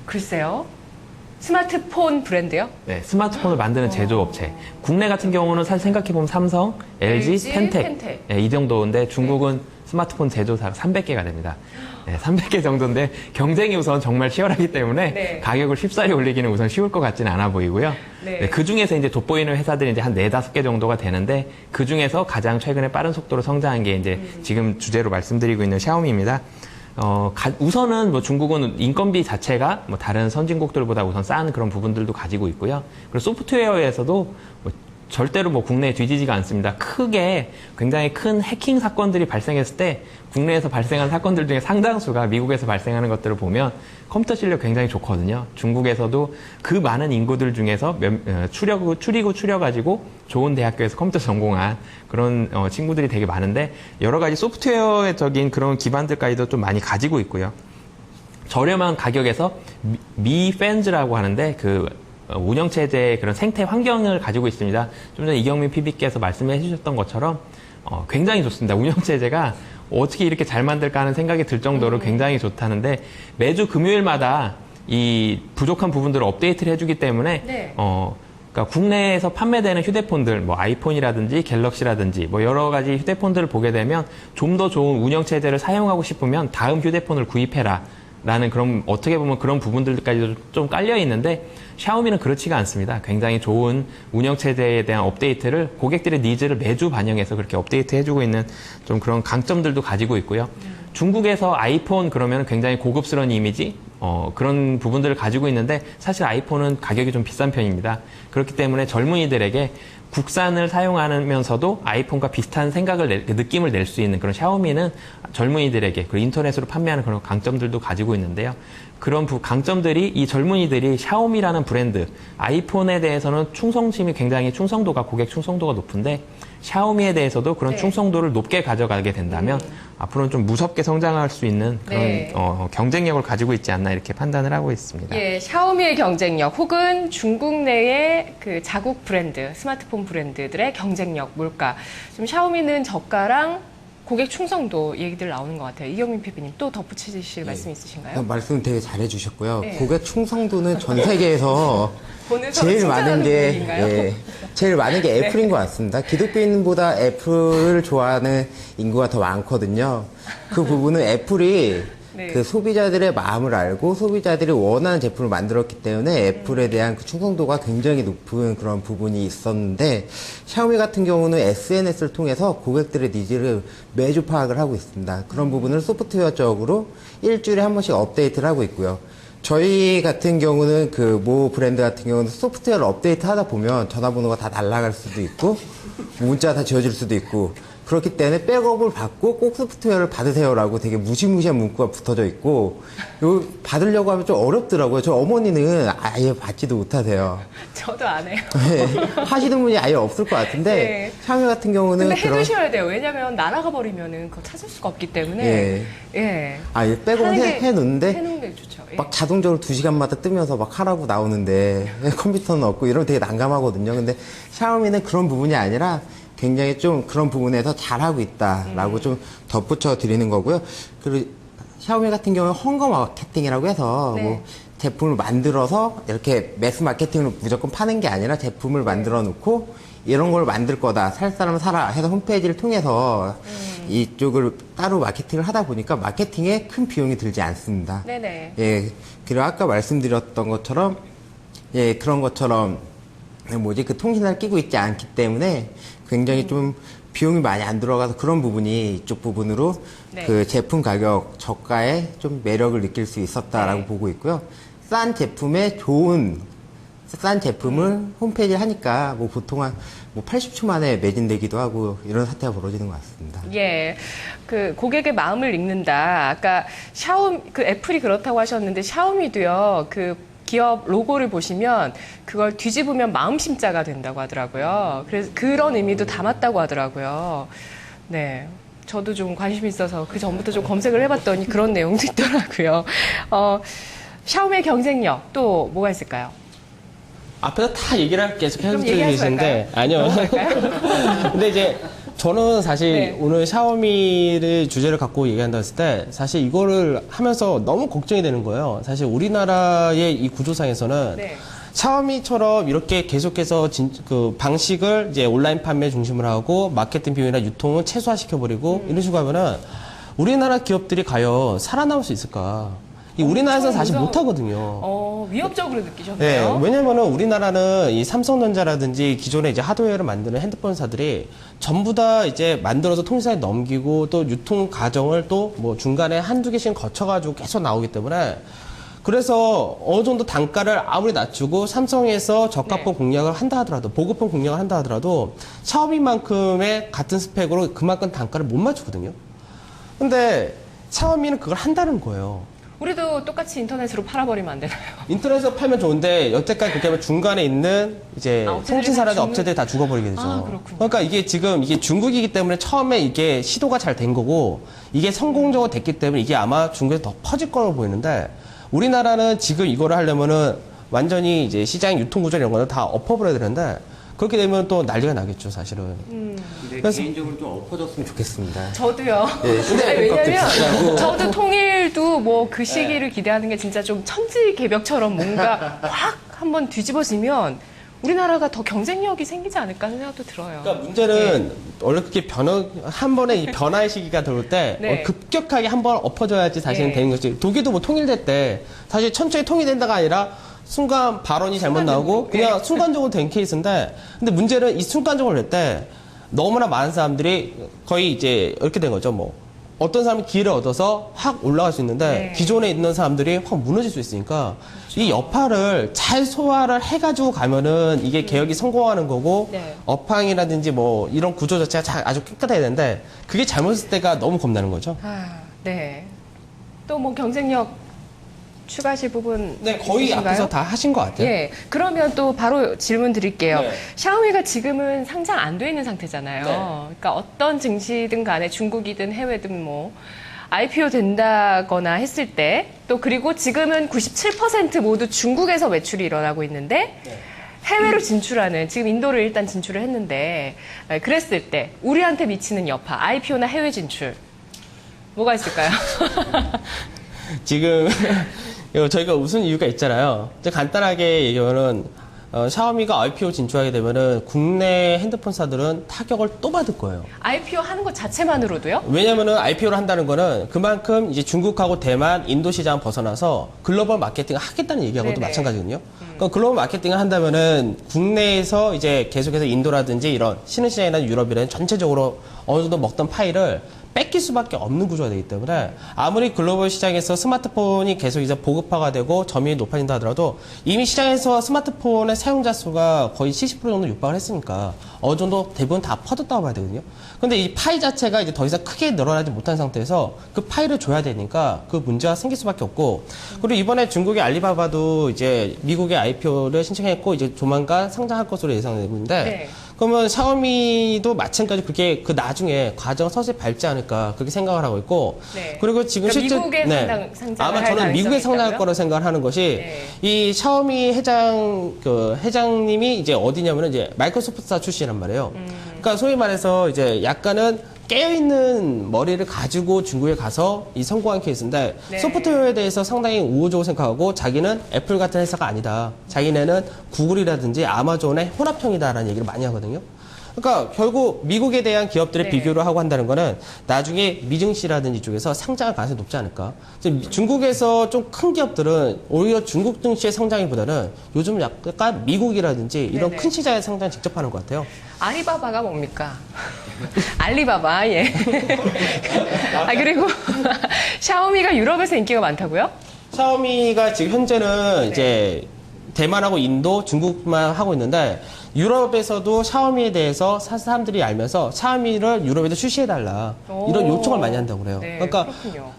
글쎄요. 스마트폰 브랜드요? 네, 스마트폰을 만드는 제조업체. 국내 같은 경우는 사실 생각해보면 삼성, LG, 펜텍. 네, 이 정도인데 중국은 스마트폰 제조사가 300개가 됩니다. 네, 300개 정도인데 경쟁이 우선 정말 치열하기 때문에 네. 가격을 쉽사리 올리기는 우선 쉬울 것 같지는 않아 보이고요. 네. 네, 그 중에서 이제 돋보이는 회사들이 이제 한 4-5개 정도가 되는데 그 중에서 가장 최근에 빠른 속도로 성장한 게 이제 지금 주제로 말씀드리고 있는 샤오미입니다. 우선은 뭐 중국은 인건비 자체가 뭐 다른 선진국들보다 우선 싼 그런 부분들도 가지고 있고요. 그리고 소프트웨어에서도 뭐 절대로 뭐 국내에 뒤지지가 않습니다. 크게 굉장히 큰 해킹 사건들이 발생했을 때 국내에서 발생한 사건들 중에 상당수가 미국에서 발생하는 것들을 보면 컴퓨터 실력 굉장히 좋거든요. 중국에서도 그 많은 인구들 중에서 추려가지고 좋은 대학교에서 컴퓨터 전공한 그런 친구들이 되게 많은데 여러 가지 소프트웨어적인 그런 기반들까지도 좀 많이 가지고 있고요. 저렴한 가격에서 미팬즈라고 하는데 그 운영체제의 그런 생태 환경을 가지고 있습니다. 좀 전에 이경민 PB께서 말씀해 주셨던 것처럼 굉장히 좋습니다. 운영체제가 어떻게 이렇게 잘 만들까 하는 생각이 들 정도로 굉장히 좋다는데 매주 금요일마다 이 부족한 부분들을 업데이트를 해주기 때문에 네. 그러니까 국내에서 판매되는 휴대폰들, 뭐 아이폰이라든지 갤럭시라든지 뭐 여러 가지 휴대폰들을 보게 되면 좀 더 좋은 운영체제를 사용하고 싶으면 다음 휴대폰을 구입해라. 라는 그런 어떻게 보면 그런 부분들까지도 좀 깔려 있는데 샤오미는 그렇지가 않습니다. 굉장히 좋은 운영 체제에 대한 업데이트를 고객들의 니즈를 매주 반영해서 그렇게 업데이트 해주고 있는 좀 그런 강점들도 가지고 있고요. 중국에서 아이폰 그러면 굉장히 고급스러운 이미지 그런 부분들을 가지고 있는데 사실 아이폰은 가격이 좀 비싼 편입니다. 그렇기 때문에 젊은이들에게 국산을 사용하면서도 아이폰과 비슷한 느낌을 낼 수 있는 그런 샤오미는 젊은이들에게 그리고 인터넷으로 판매하는 그런 강점들도 가지고 있는데요. 그런 강점들이 이 젊은이들이 샤오미라는 브랜드, 아이폰에 대해서는 충성도가 고객 충성도가 높은데 샤오미에 대해서도 그런 네. 충성도를 높게 가져가게 된다면 앞으로는 좀 무섭게 성장할 수 있는 그런 네. 경쟁력을 가지고 있지 않나 이렇게 판단을 하고 있습니다. 예, 샤오미의 경쟁력 혹은 중국 내의 그 자국 브랜드, 스마트폰 브랜드들의 경쟁력, 물가. 좀 샤오미는 저가랑 고객 충성도 얘기들 나오는 것 같아요. 이경민 PB님 또 덧붙이실 말씀 있으신가요? 말씀 되게 잘해주셨고요. 네. 고객 충성도는 전 세계에서 오늘 서로 제일 많은 칭찬하는 게 분위기인가요? 제일 많은 게 애플인 것 같습니다. 기독교인보다 애플을 좋아하는 인구가 더 많거든요. 그 부분은 애플이 네. 그 소비자들의 마음을 알고 소비자들이 원하는 제품을 만들었기 때문에 애플에 대한 그 충성도가 굉장히 높은 그런 부분이 있었는데 샤오미 같은 경우는 SNS를 통해서 고객들의 니즈를 매주 파악을 하고 있습니다. 그런 부분을 소프트웨어적으로 일주일에 한 번씩 업데이트를 하고 있고요. 저희 같은 경우는 그 모 브랜드 같은 경우는 소프트웨어를 업데이트 하다 보면 전화번호가 다 날아갈 수도 있고 문자가 다 지워질 수도 있고 그렇기 때문에 백업을 받고 꼭 소프트웨어를 받으세요라고 되게 무시무시한 문구가 붙어져 있고 이거 받으려고 하면 좀 어렵더라고요. 저 어머니는 아예 받지도 못하세요. 저도 안 해요. 네, 하시는 분이 아예 없을 것 같은데 네. 샤오미 같은 경우는 근데 해두셔야 돼요. 왜냐면 날아가 버리면은 그거 찾을 수가 없기 때문에. 예. 예. 백업을 하는 게- 해놓는데 해놓는 게 좋죠. 예. 막 자동적으로 2시간마다 뜨면서 막 하라고 나오는데 컴퓨터는 없고 이러면 되게 난감하거든요. 근데 샤오미는 그런 부분이 아니라 굉장히 좀 그런 부분에서 잘하고 있다라고 좀 덧붙여 드리는 거고요. 그리고 샤오미 같은 경우는 헝거 마케팅이라고 해서 네. 뭐 제품을 만들어서 이렇게 매스 마케팅으로 무조건 파는 게 아니라 제품을 만들어 놓고 이런 걸 만들 거다. 살 사람 사라 해서 홈페이지를 통해서 이쪽을 따로 마케팅을 하다 보니까 마케팅에 큰 비용이 들지 않습니다. 네네. 예. 그리고 아까 말씀드렸던 것처럼 그런 것처럼 그 통신사를 끼고 있지 않기 때문에 굉장히 좀 비용이 많이 안 들어가서 그런 부분이 이쪽 부분으로 네. 그 제품 가격 저가에 좀 매력을 느낄 수 있었다라고 네. 보고 있고요. 싼 제품을 홈페이지에 하니까 뭐 보통 한 80초 만에 매진되기도 하고 이런 사태가 벌어지는 것 같습니다. 예. 그 고객의 마음을 읽는다. 아까 애플이 그렇다고 하셨는데 샤오미도요. 그 기업 로고를 보시면 그걸 뒤집으면 마음심자가 된다고 하더라고요. 그래서 그런 의미도 담았다고 하더라고요. 네. 저도 좀 관심이 있어서 그 전부터 좀 검색을 해봤더니 그런 내용도 있더라고요. 샤오미의 경쟁력 또 뭐가 있을까요? 앞에서 다 얘기를 계속 그럼 해주고 얘기하지 계시는데 아니요. 근데 이제 저는 사실 네. 오늘 샤오미를 주제를 갖고 얘기한다 했을 때 사실 이거를 하면서 너무 걱정이 되는 거예요. 사실 우리나라의 이 구조상에서는 네. 샤오미처럼 이렇게 계속해서 그 방식을 이제 온라인 판매 중심으로 하고 마케팅 비용이나 유통은 최소화시켜버리고 이런 식으로 하면은 우리나라 기업들이 과연 살아남을 수 있을까? 이 우리나라에서 사실 무서워. 못하거든요. 위협적으로 네, 느끼셨나요? 왜냐면은 우리나라는 이 삼성전자라든지 기존에 이제 하드웨어를 만드는 핸드폰사들이 전부 다 이제 만들어서 통신사에 넘기고 또 유통 과정을 또 뭐 중간에 한두 개씩 거쳐가지고 계속 나오기 때문에 그래서 어느 정도 단가를 아무리 낮추고 삼성에서 저가폰 네. 공략을 한다 하더라도, 보급폰 공략을 한다 하더라도 샤오미만큼의 같은 스펙으로 그만큼 단가를 못 맞추거든요. 근데 샤오미는 그걸 한다는 거예요. 우리도 똑같이 인터넷으로 팔아버리면 안 되나요? 인터넷에서 팔면 좋은데 여태까지 그렇게 하면 중간에 있는 이제 업체들이 통신사라든 다 업체들이 다 죽어버리게 되죠. 아, 그렇군요. 그러니까 이게 지금 이게 중국이기 때문에 처음에 이게 시도가 잘 된 거고 이게 성공적으로 됐기 때문에 이게 아마 중국에서 더 퍼질 거로 보이는데 우리나라는 지금 이거를 하려면은 완전히 이제 시장 유통 구조 이런 거는 다 엎어버려야 되는데 그렇게 되면 또 난리가 나겠죠, 사실은. 근데 그래서- 개인적으로 좀 엎어졌으면 좋겠습니다. 저도요. 예, 아니, 왜냐면 비싸고. 저도 통일도 뭐 그 시기를 기대하는 게 진짜 좀 천지개벽처럼 뭔가 확 한번 뒤집어지면 우리나라가 더 경쟁력이 생기지 않을까 하는 생각도 들어요. 그러니까 문제는 원래 그렇게 한 번에 이 변화의 시기가 들어올 때 네. 급격하게 한 번 엎어져야지 사실은 예. 되는 거지. 독일도 뭐 통일될 때 사실 천천히 통일된다가 아니라 순간 발언이 잘못 나오고 그냥 예. 순간적으로 된 케이스인데 근데 문제는 이 순간적으로 낼 때 너무나 많은 사람들이 거의 이제 이렇게 된 거죠. 뭐 어떤 사람이 기회를 얻어서 확 올라갈 수 있는데 네. 기존에 있는 사람들이 확 무너질 수 있으니까 이 여파를 잘 소화를 해가지고 가면은 이게 개혁이 성공하는 거고 네. 업황이라든지 뭐 이런 구조 자체가 아주 깨끗해야 되는데 그게 잘못했을 때가 너무 겁나는 거죠. 아, 네. 또 뭐 경쟁력 추가하실 부분 네, 거의 있으신가요? 앞에서 다 하신 것 같아요. 예. 그러면 또 바로 질문 드릴게요. 네. 샤오미가 지금은 상장 안 돼 있는 상태잖아요. 네. 그러니까 어떤 증시든 간에 중국이든 해외든 뭐 IPO 된다거나 했을 때 또 그리고 지금은 97% 모두 중국에서 매출이 일어나고 있는데 해외로 진출하는 지금 인도를 일단 진출을 했는데 그랬을 때 우리한테 미치는 여파 IPO나 해외 진출 뭐가 있을까요? 지금 이거 저희가 웃은 이유가 있잖아요. 이제 간단하게 얘기하면은 샤오미가 IPO 진출하게 되면은 국내 핸드폰사들은 타격을 또 받을 거예요. IPO 하는 것 자체만으로도요? 왜냐면은 IPO를 한다는 거는 그만큼 이제 중국하고 대만, 인도 시장 벗어나서 글로벌 마케팅을 하겠다는 얘기하고도 네네. 마찬가지거든요. 그러니까 글로벌 마케팅을 한다면은 국내에서 이제 계속해서 인도라든지 이런 신흥시장이나 유럽이라는 전체적으로 어느 정도 먹던 파이를 뺏길 수밖에 없는 구조가 되기 때문에 아무리 글로벌 시장에서 스마트폰이 계속 이제 보급화가 되고 점유율이 높아진다 하더라도 이미 시장에서 스마트폰의 사용자 수가 거의 70% 정도 육박을 했으니까 어느 정도 대부분 다 퍼졌다고 봐야 되거든요. 근데 이 파이 자체가 이제 더 이상 크게 늘어나지 못한 상태에서 그 파이를 줘야 되니까 그 문제가 생길 수밖에 없고 그리고 이번에 중국의 알리바바도 이제 미국의 IPO를 신청했고 이제 조만간 상장할 것으로 예상되고 있는데 네. 그러면 샤오미도 마찬가지로 그렇게 그 나중에 과정 서서히 밟지 않을까 그렇게 생각을 하고 있고 네. 그리고 지금 그러니까 실제 미국에 상장을 아마 할 저는 가능성이 미국에 상장할 있다고요? 거라고 생각을 하는 것이 네. 이 샤오미 회장님이 이제 어디냐면은 이제 마이크로소프트사 출신이란 말이에요. 그러니까 소위 말해서 이제 약간은 깨어있는 머리를 가지고 중국에 가서 이 성공한 케이스인데 네. 소프트웨어에 대해서 상당히 우호적으로 생각하고 자기는 애플 같은 회사가 아니다. 자기네는 구글이라든지 아마존의 혼합형이다라는 얘기를 많이 하거든요. 그러니까 결국 미국에 대한 기업들의 네. 비교를 하고 한다는 거는 나중에 미증시라든지 이쪽에서 상장할 가능성이 높지 않을까. 지금 중국에서 좀 큰 기업들은 오히려 중국 증시의 상장이보다는 요즘 약간 미국이라든지 이런 네네. 큰 시장에 상장 직접 하는 것 같아요. 알리바바가 뭡니까? 알리바바, 예. 아, 그리고 샤오미가 유럽에서 인기가 많다고요? 샤오미가 지금 현재는 네. 이제 대만하고 인도, 중국만 하고 있는데 유럽에서도 샤오미에 대해서 사람들이 알면서 샤오미를 유럽에도 출시해달라 이런 오. 요청을 많이 한다고 그래요. 네, 그러니까 그렇군요.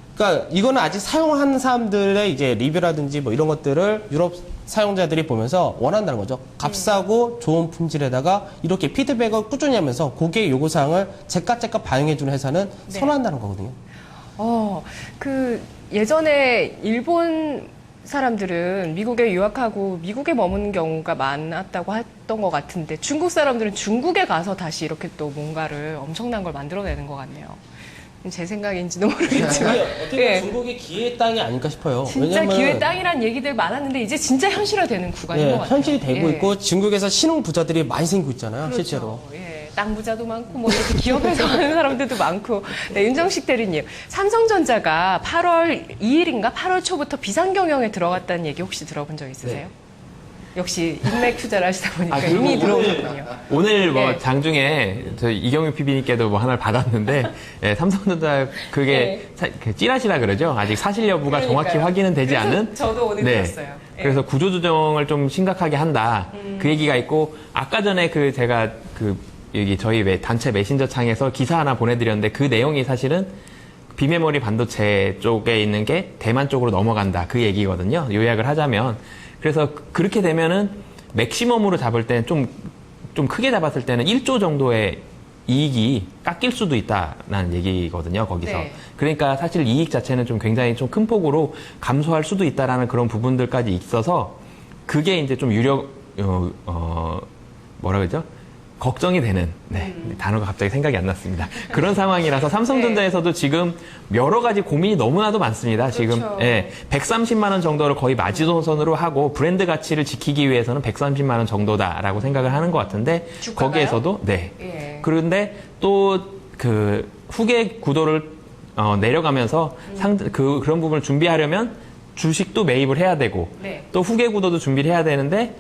이거는 아직 사용하는 사람들의 이제 리뷰라든지 뭐 이런 것들을 유럽 사용자들이 보면서 원한다는 거죠. 값싸고 좋은 품질에다가 이렇게 피드백을 꾸준히 하면서 고객의 요구사항을 제깍제깍 반영해주는 회사는 네. 선호한다는 거거든요. 그 예전에 일본 사람들은 미국에 유학하고 미국에 머무는 경우가 많았다고 했던 것 같은데 중국 사람들은 중국에 가서 다시 이렇게 또 뭔가를 엄청난 걸 만들어내는 것 같네요. 제 생각인지도 모르겠지만. 어떻게 보면 예. 중국이 기회의 땅이 아닐까 싶어요. 진짜 왜냐면 기회 땅이란 얘기들 많았는데 이제 진짜 현실화되는 구간인 예, 것 같아요. 현실이 되고 예. 있고 중국에서 신흥 부자들이 많이 생기고 있잖아요. 그렇죠. 실제로. 예, 땅 부자도 많고 뭐 이렇게 기업에서 하는 사람들도 많고. 네, 윤정식 대리님, 삼성전자가 8월 2일인가 8월 초부터 비상 경영에 들어갔다는 얘기 혹시 들어본 적 있으세요? 역시 인맥 투자를 하시다 보니까 아, 그리고 이미 오늘- 들어오셨군요. 오늘 뭐 네. 장중에 저희 이경유 PB님께도 뭐 하나를 받았는데 예, 삼성전자 그게 그 찌라시라 그러죠. 아직 사실 여부가 정확히 그러니까요. 확인은 되지 그래서 않은. 저도 오늘 들었어요. 예. 그래서 구조조정을 좀 심각하게 한다. 그 얘기가 있고 아까 전에 그 제가 그 여기 저희 단체 메신저 창에서 기사 하나 보내드렸는데 그 내용이 사실은 비메모리 반도체 쪽에 있는 게 대만 쪽으로 넘어간다. 그 얘기거든요. 요약을 하자면. 그래서 그렇게 되면은 맥시멈으로 잡을 때는 좀 크게 잡았을 때는 1조 정도의 이익이 깎일 수도 있다라는 얘기거든요. 거기서. 네. 그러니까 사실 이익 자체는 좀 굉장히 좀 큰 폭으로 감소할 수도 있다라는 그런 부분들까지 있어서 그게 이제 좀 뭐라 그러죠? 걱정이 되는 단어가 갑자기 생각이 안 났습니다. 그런 상황이라서 삼성전자에서도 지금 여러 가지 고민이 너무나도 많습니다. 지금 그렇죠. 예, 130만 원 정도를 거의 마지노선으로 하고 브랜드 가치를 지키기 위해서는 130만 원 정도다라고 생각을 하는 것 같은데 주가가요? 거기에서도 네. 예. 그런데 또 그 후계 구도를 내려가면서 그런 부분을 준비하려면 주식도 매입을 해야 되고 네. 또 후계 구도도 준비를 해야 되는데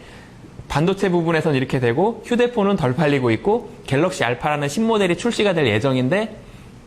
반도체 부분에선 이렇게 되고 휴대폰은 덜 팔리고 있고 갤럭시 알파라는 신모델이 출시가 될 예정인데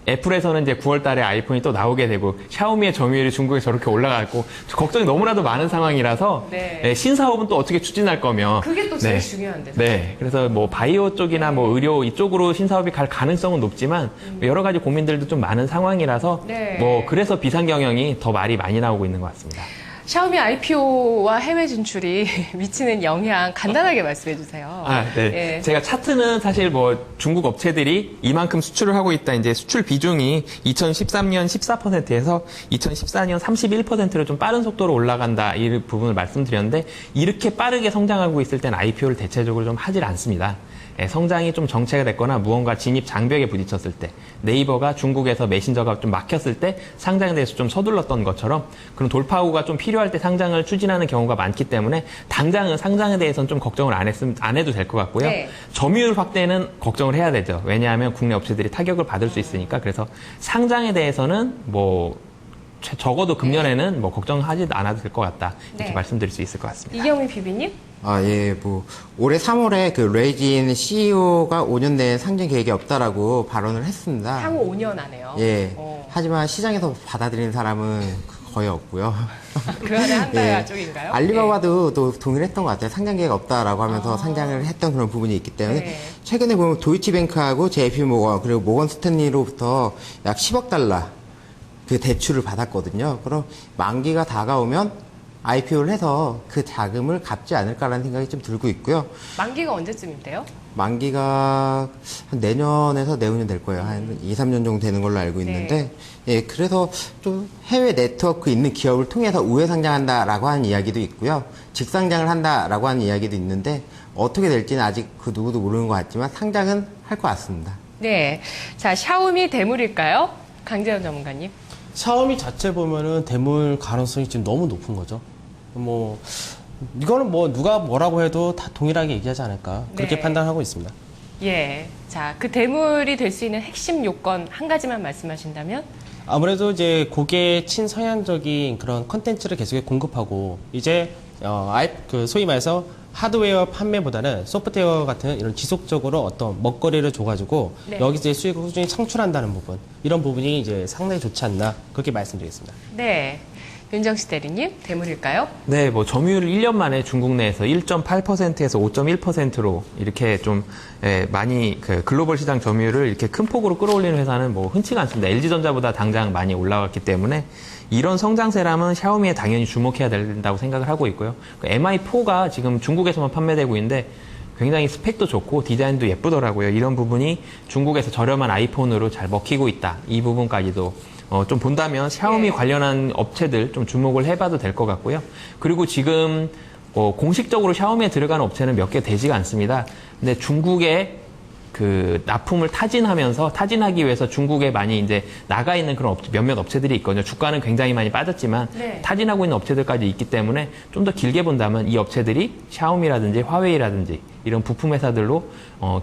애플에서는 이제 9월 달에 아이폰이 또 나오게 되고 샤오미의 점유율이 중국에 저렇게 올라가고 걱정이 너무나도 많은 상황이라서 네. 예, 신사업은 또 어떻게 추진할 거며 그게 또 제일 네. 중요한데. 네. 그래서 뭐 바이오 쪽이나 뭐 의료 이쪽으로 신사업이 갈 가능성은 높지만 여러 가지 고민들도 좀 많은 상황이라서 네. 뭐 그래서 비상 경영이 더 말이 많이 나오고 있는 것 같습니다. 샤오미 IPO와 해외 진출이 미치는 영향 간단하게 말씀해 주세요. 아, 네. 예. 제가 차트는 사실 뭐 중국 업체들이 이만큼 수출을 하고 있다. 이제 수출 비중이 2013년 14%에서 2014년 31%로 좀 빠른 속도로 올라간다. 이 부분을 말씀드렸는데 이렇게 빠르게 성장하고 있을 땐 IPO를 대체적으로 좀 하질 않습니다. 예, 성장이 좀 정체가 됐거나 무언가 진입 장벽에 부딪혔을 때 네이버가 중국에서 메신저가 좀 막혔을 때 상장에 대해서 좀 서둘렀던 것처럼 그런 돌파구가 좀 필요할 때 상장을 추진하는 경우가 많기 때문에 당장은 상장에 대해서는 좀 걱정을 안 해도 될 것 같고요. 네. 점유율 확대는 걱정을 해야 되죠. 왜냐하면 국내 업체들이 타격을 받을 수 있으니까. 그래서 상장에 대해서는 뭐 적어도 금년에는 뭐 걱정하지 않아도 될 것 같다. 이렇게 네. 말씀드릴 수 있을 것 같습니다. 이경민 PB님? 예, 뭐, 올해 3월에 그 레이진 CEO가 5년 내에 상장 계획이 없다라고 발언을 했습니다. 향후 5년 안에요. 예. 어. 하지만 시장에서 받아들이는 사람은 거의 없고요. 그 안에 한 달 예. 쪽인가요? 알리바바도 또 동의를 했던 것 같아요. 상장 계획 없다라고 하면서 상장을 했던 그런 부분이 있기 때문에 네. 최근에 보면 도이치뱅크하고 JP 모건 그리고 모건 스탠리로부터 약 10억 달러 그 대출을 받았거든요. 그럼 만기가 다가오면 IPO를 해서 그 자금을 갚지 않을까라는 생각이 좀 들고 있고요. 만기가 언제쯤인데요? 만기가 한 내년에서 내후년 될 거예요. 한 2, 3년 정도 되는 걸로 알고 있는데, 예, 그래서 좀 해외 네트워크 있는 기업을 통해서 우회 상장한다라고 하는 이야기도 있고요. 직상장을 한다라고 하는 이야기도 있는데, 어떻게 될지는 아직 그 누구도 모르는 것 같지만 상장은 할 것 같습니다. 네. 자, 샤오미 대물일까요? 강재현 전문가님. 샤오미 자체 보면은 대물 가능성이 지금 너무 높은 거죠. 뭐 이거는 뭐 누가 뭐라고 해도 다 동일하게 얘기하지 않을까 그렇게 네. 판단하고 있습니다. 예. 자, 그 대물이 될 수 있는 핵심 요건 한 가지만 말씀하신다면? 아무래도 이제 고객 친서양적인 그런 컨텐츠를 계속해 공급하고 이제 그 소위 말해서 하드웨어 판매보다는 소프트웨어 같은 이런 지속적으로 어떤 먹거리를 줘가지고 네. 여기서 이제 수익을 꾸준히 창출한다는 부분 이런 부분이 이제 상당히 좋지 않나 그렇게 말씀드리겠습니다. 네. 윤정식 대리님, 대물일까요? 네, 뭐 점유율을 1년 만에 중국 내에서 1.8%에서 5.1%로 이렇게 좀 많이 그 글로벌 시장 점유율을 이렇게 큰 폭으로 끌어올리는 회사는 뭐 흔치가 않습니다. LG전자보다 당장 많이 올라갔기 때문에 이런 성장세라면 샤오미에 당연히 주목해야 된다고 생각을 하고 있고요. 그 MI4가 지금 중국에서만 판매되고 있는데 굉장히 스펙도 좋고 디자인도 예쁘더라고요. 이런 부분이 중국에서 저렴한 아이폰으로 잘 먹히고 있다. 이 부분까지도 좀 본다면 샤오미 관련한 업체들 좀 주목을 해봐도 될 것 같고요. 그리고 지금 공식적으로 샤오미에 들어가는 업체는 몇 개 되지가 않습니다. 근데 중국에 그 납품을 타진하기 위해서 중국에 많이 이제 나가 있는 그런 몇몇 업체들이 있거든요. 주가는 굉장히 많이 빠졌지만 네. 타진하고 있는 업체들까지 있기 때문에 좀 더 길게 본다면 이 업체들이 샤오미라든지 화웨이라든지 이런 부품 회사들로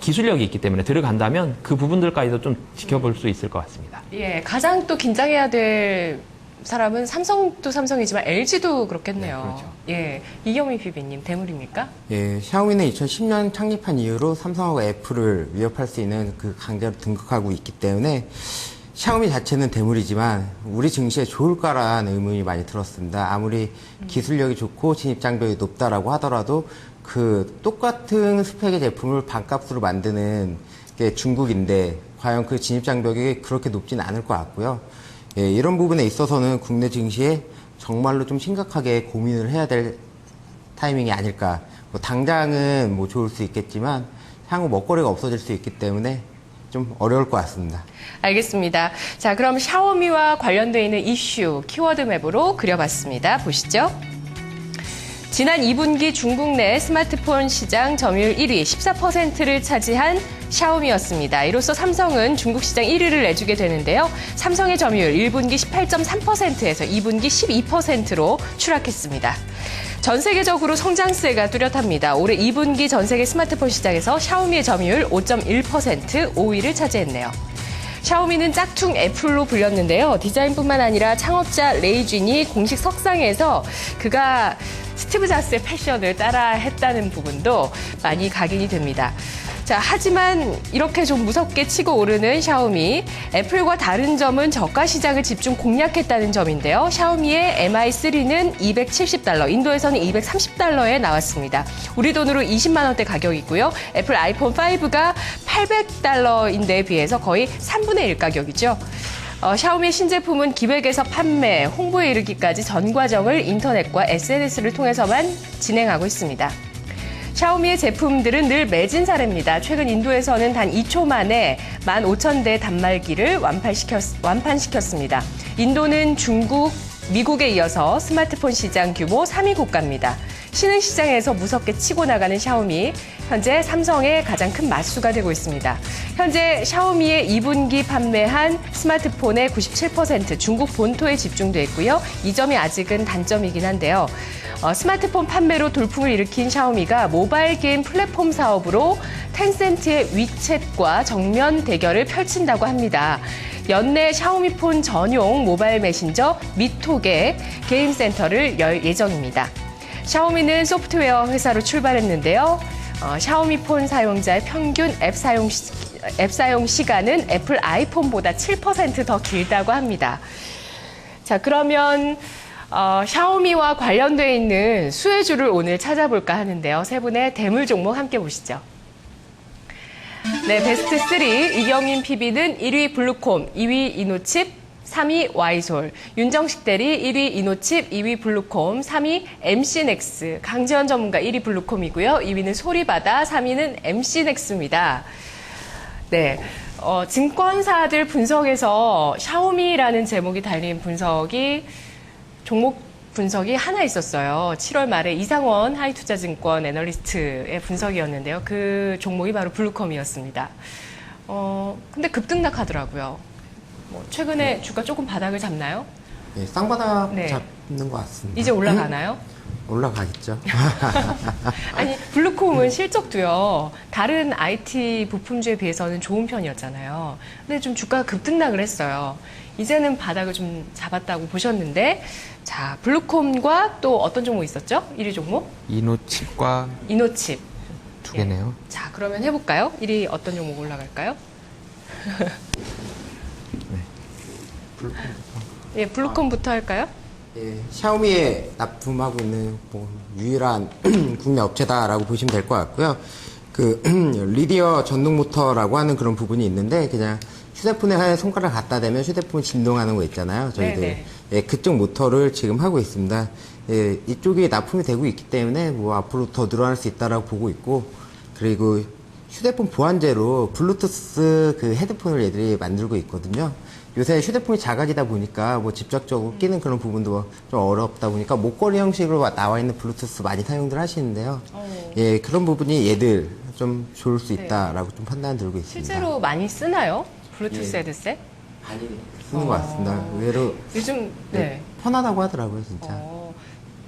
기술력이 있기 때문에 들어간다면 그 부분들까지도 좀 지켜볼 수 있을 것 같습니다. 예. 가장 또 긴장해야 될 사람은 삼성도 삼성이지만 LG도 그렇겠네요. 네, 그렇죠. 예, 이경민 PB님 대물입니까? 예, 샤오미는 2010년 창립한 이후로 삼성하고 애플을 위협할 수 있는 그 강자로 등극하고 있기 때문에 샤오미 자체는 대물이지만 우리 증시에 좋을까라는 의문이 많이 들었습니다. 아무리 기술력이 좋고 진입 장벽이 높다라고 하더라도 그 똑같은 스펙의 제품을 반값으로 만드는 게 중국인데 과연 그 진입 장벽이 그렇게 높지는 않을 것 같고요. 예, 이런 부분에 있어서는 국내 증시에 정말로 좀 심각하게 고민을 해야 될 타이밍이 아닐까. 뭐 당장은 뭐 좋을 수 있겠지만 향후 먹거리가 없어질 수 있기 때문에 좀 어려울 것 같습니다. 알겠습니다. 자, 그럼 샤오미와 관련되어 있는 이슈 키워드 맵으로 그려봤습니다. 보시죠. 지난 2분기 중국 내 스마트폰 시장 점유율 1위 14%를 차지한 샤오미였습니다. 이로써 삼성은 중국 시장 1위를 내주게 되는데요. 삼성의 점유율 1분기 18.3%에서 2분기 12%로 추락했습니다. 전 세계적으로 성장세가 뚜렷합니다. 올해 2분기 전 세계 스마트폰 시장에서 샤오미의 점유율 5.1% 5위를 차지했네요. 샤오미는 짝퉁 애플로 불렸는데요. 디자인뿐만 아니라 창업자 레이쥔이 공식 석상에서 그가 스티브 잡스의 패션을 따라했다는 부분도 많이 각인이 됩니다. 자, 하지만 이렇게 좀 무섭게 치고 오르는 샤오미, 애플과 다른 점은 저가 시장을 집중 공략했다는 점인데요. 샤오미의 MI3는 $270, 인도에서는 $230에 나왔습니다. 우리 돈으로 20만 원대 가격이고요. 애플 아이폰 5가 $800인데에 비해서 거의 3분의 1 가격이죠. 샤오미 신제품은 기획에서 판매, 홍보에 이르기까지 전 과정을 인터넷과 SNS를 통해서만 진행하고 있습니다. 샤오미의 제품들은 늘 매진 사례입니다. 최근 인도에서는 단 2초 만에 15,000대 단말기를 완판시켰습니다. 인도는 중국, 미국에 이어서 스마트폰 시장 규모 3위 국가입니다. 신흥 시장에서 무섭게 치고 나가는 샤오미, 현재 삼성의 가장 큰 맞수가 되고 있습니다. 현재 샤오미의 2분기 판매한 스마트폰의 97% 중국 본토에 집중돼 있고요. 이 점이 아직은 단점이긴 한데요. 스마트폰 판매로 돌풍을 일으킨 샤오미가 모바일 게임 플랫폼 사업으로 텐센트의 위챗과 정면 대결을 펼친다고 합니다. 연내 샤오미폰 전용 모바일 메신저 미톡의 게임 센터를 열 예정입니다. 샤오미는 소프트웨어 회사로 출발했는데요. 샤오미폰 사용자의 평균 앱 사용 시간은 애플 아이폰보다 7% 더 길다고 합니다. 자, 그러면 샤오미와 관련되어 있는 수혜주를 오늘 찾아볼까 하는데요. 세 분의 대물 종목 함께 보시죠. 네, 베스트 3 이경민 PB는 1위 블루콤, 2위 이노칩, 3위 와이솔, 윤정식 대리 1위 이노칩, 2위 블루콤, 3위 MC넥스, 강지현 전문가 1위 블루콤이고요. 2위는 소리바다, 3위는 MC넥스입니다. 네, 증권사들 분석에서 샤오미라는 제목이 달린 종목 분석이 하나 있었어요. 7월 말에 이상원 하이투자증권 애널리스트의 분석이었는데요. 그 종목이 바로 블루콤이었습니다. 근데 급등락하더라고요. 최근에 주가 조금 바닥을 잡나요? 네, 쌍바닥 네. 잡는 것 같습니다. 이제 올라가나요? 올라가겠죠. 아니, 블루콤은 실적도요, 다른 IT 부품주에 비해서는 좋은 편이었잖아요. 근데 좀 주가가 급등락을 했어요. 이제는 바닥을 좀 잡았다고 보셨는데, 자, 블루콤과 또 어떤 종목 있었죠? 1위 종목? 이노칩과 이노칩. 두 개네요. 자, 그러면 해볼까요? 1위 어떤 종목 올라갈까요? 예, 블루콤부터 할까요? 예, 샤오미에 납품하고 있는 뭐 유일한 국내 업체다라고 보시면 될 것 같고요. 그 리디어 전동 모터라고 하는 그런 부분이 있는데 그냥 휴대폰에 손가락 갖다 대면 휴대폰 진동하는 거 있잖아요. 저희들 네네. 예, 그쪽 모터를 지금 하고 있습니다. 예, 이쪽이 납품이 되고 있기 때문에 뭐 앞으로 더 늘어날 수 있다라고 보고 있고 그리고 휴대폰 보완제로 블루투스 그 헤드폰을 얘들이 만들고 있거든요. 요새 휴대폰이 작아지다 보니까 뭐 직접적으로 끼는 그런 부분도 좀 어렵다 보니까 목걸이 형식으로 나와 있는 블루투스 많이 사용들 하시는데요. 예, 그런 부분이 얘들 좀 좋을 수 있다라고 좀 판단 들고 있습니다. 실제로 많이 쓰나요? 블루투스 예. 헤드셋? 많이 쓰는 것 같습니다. 의외로 요즘, 네. 편하다고 하더라고요, 진짜.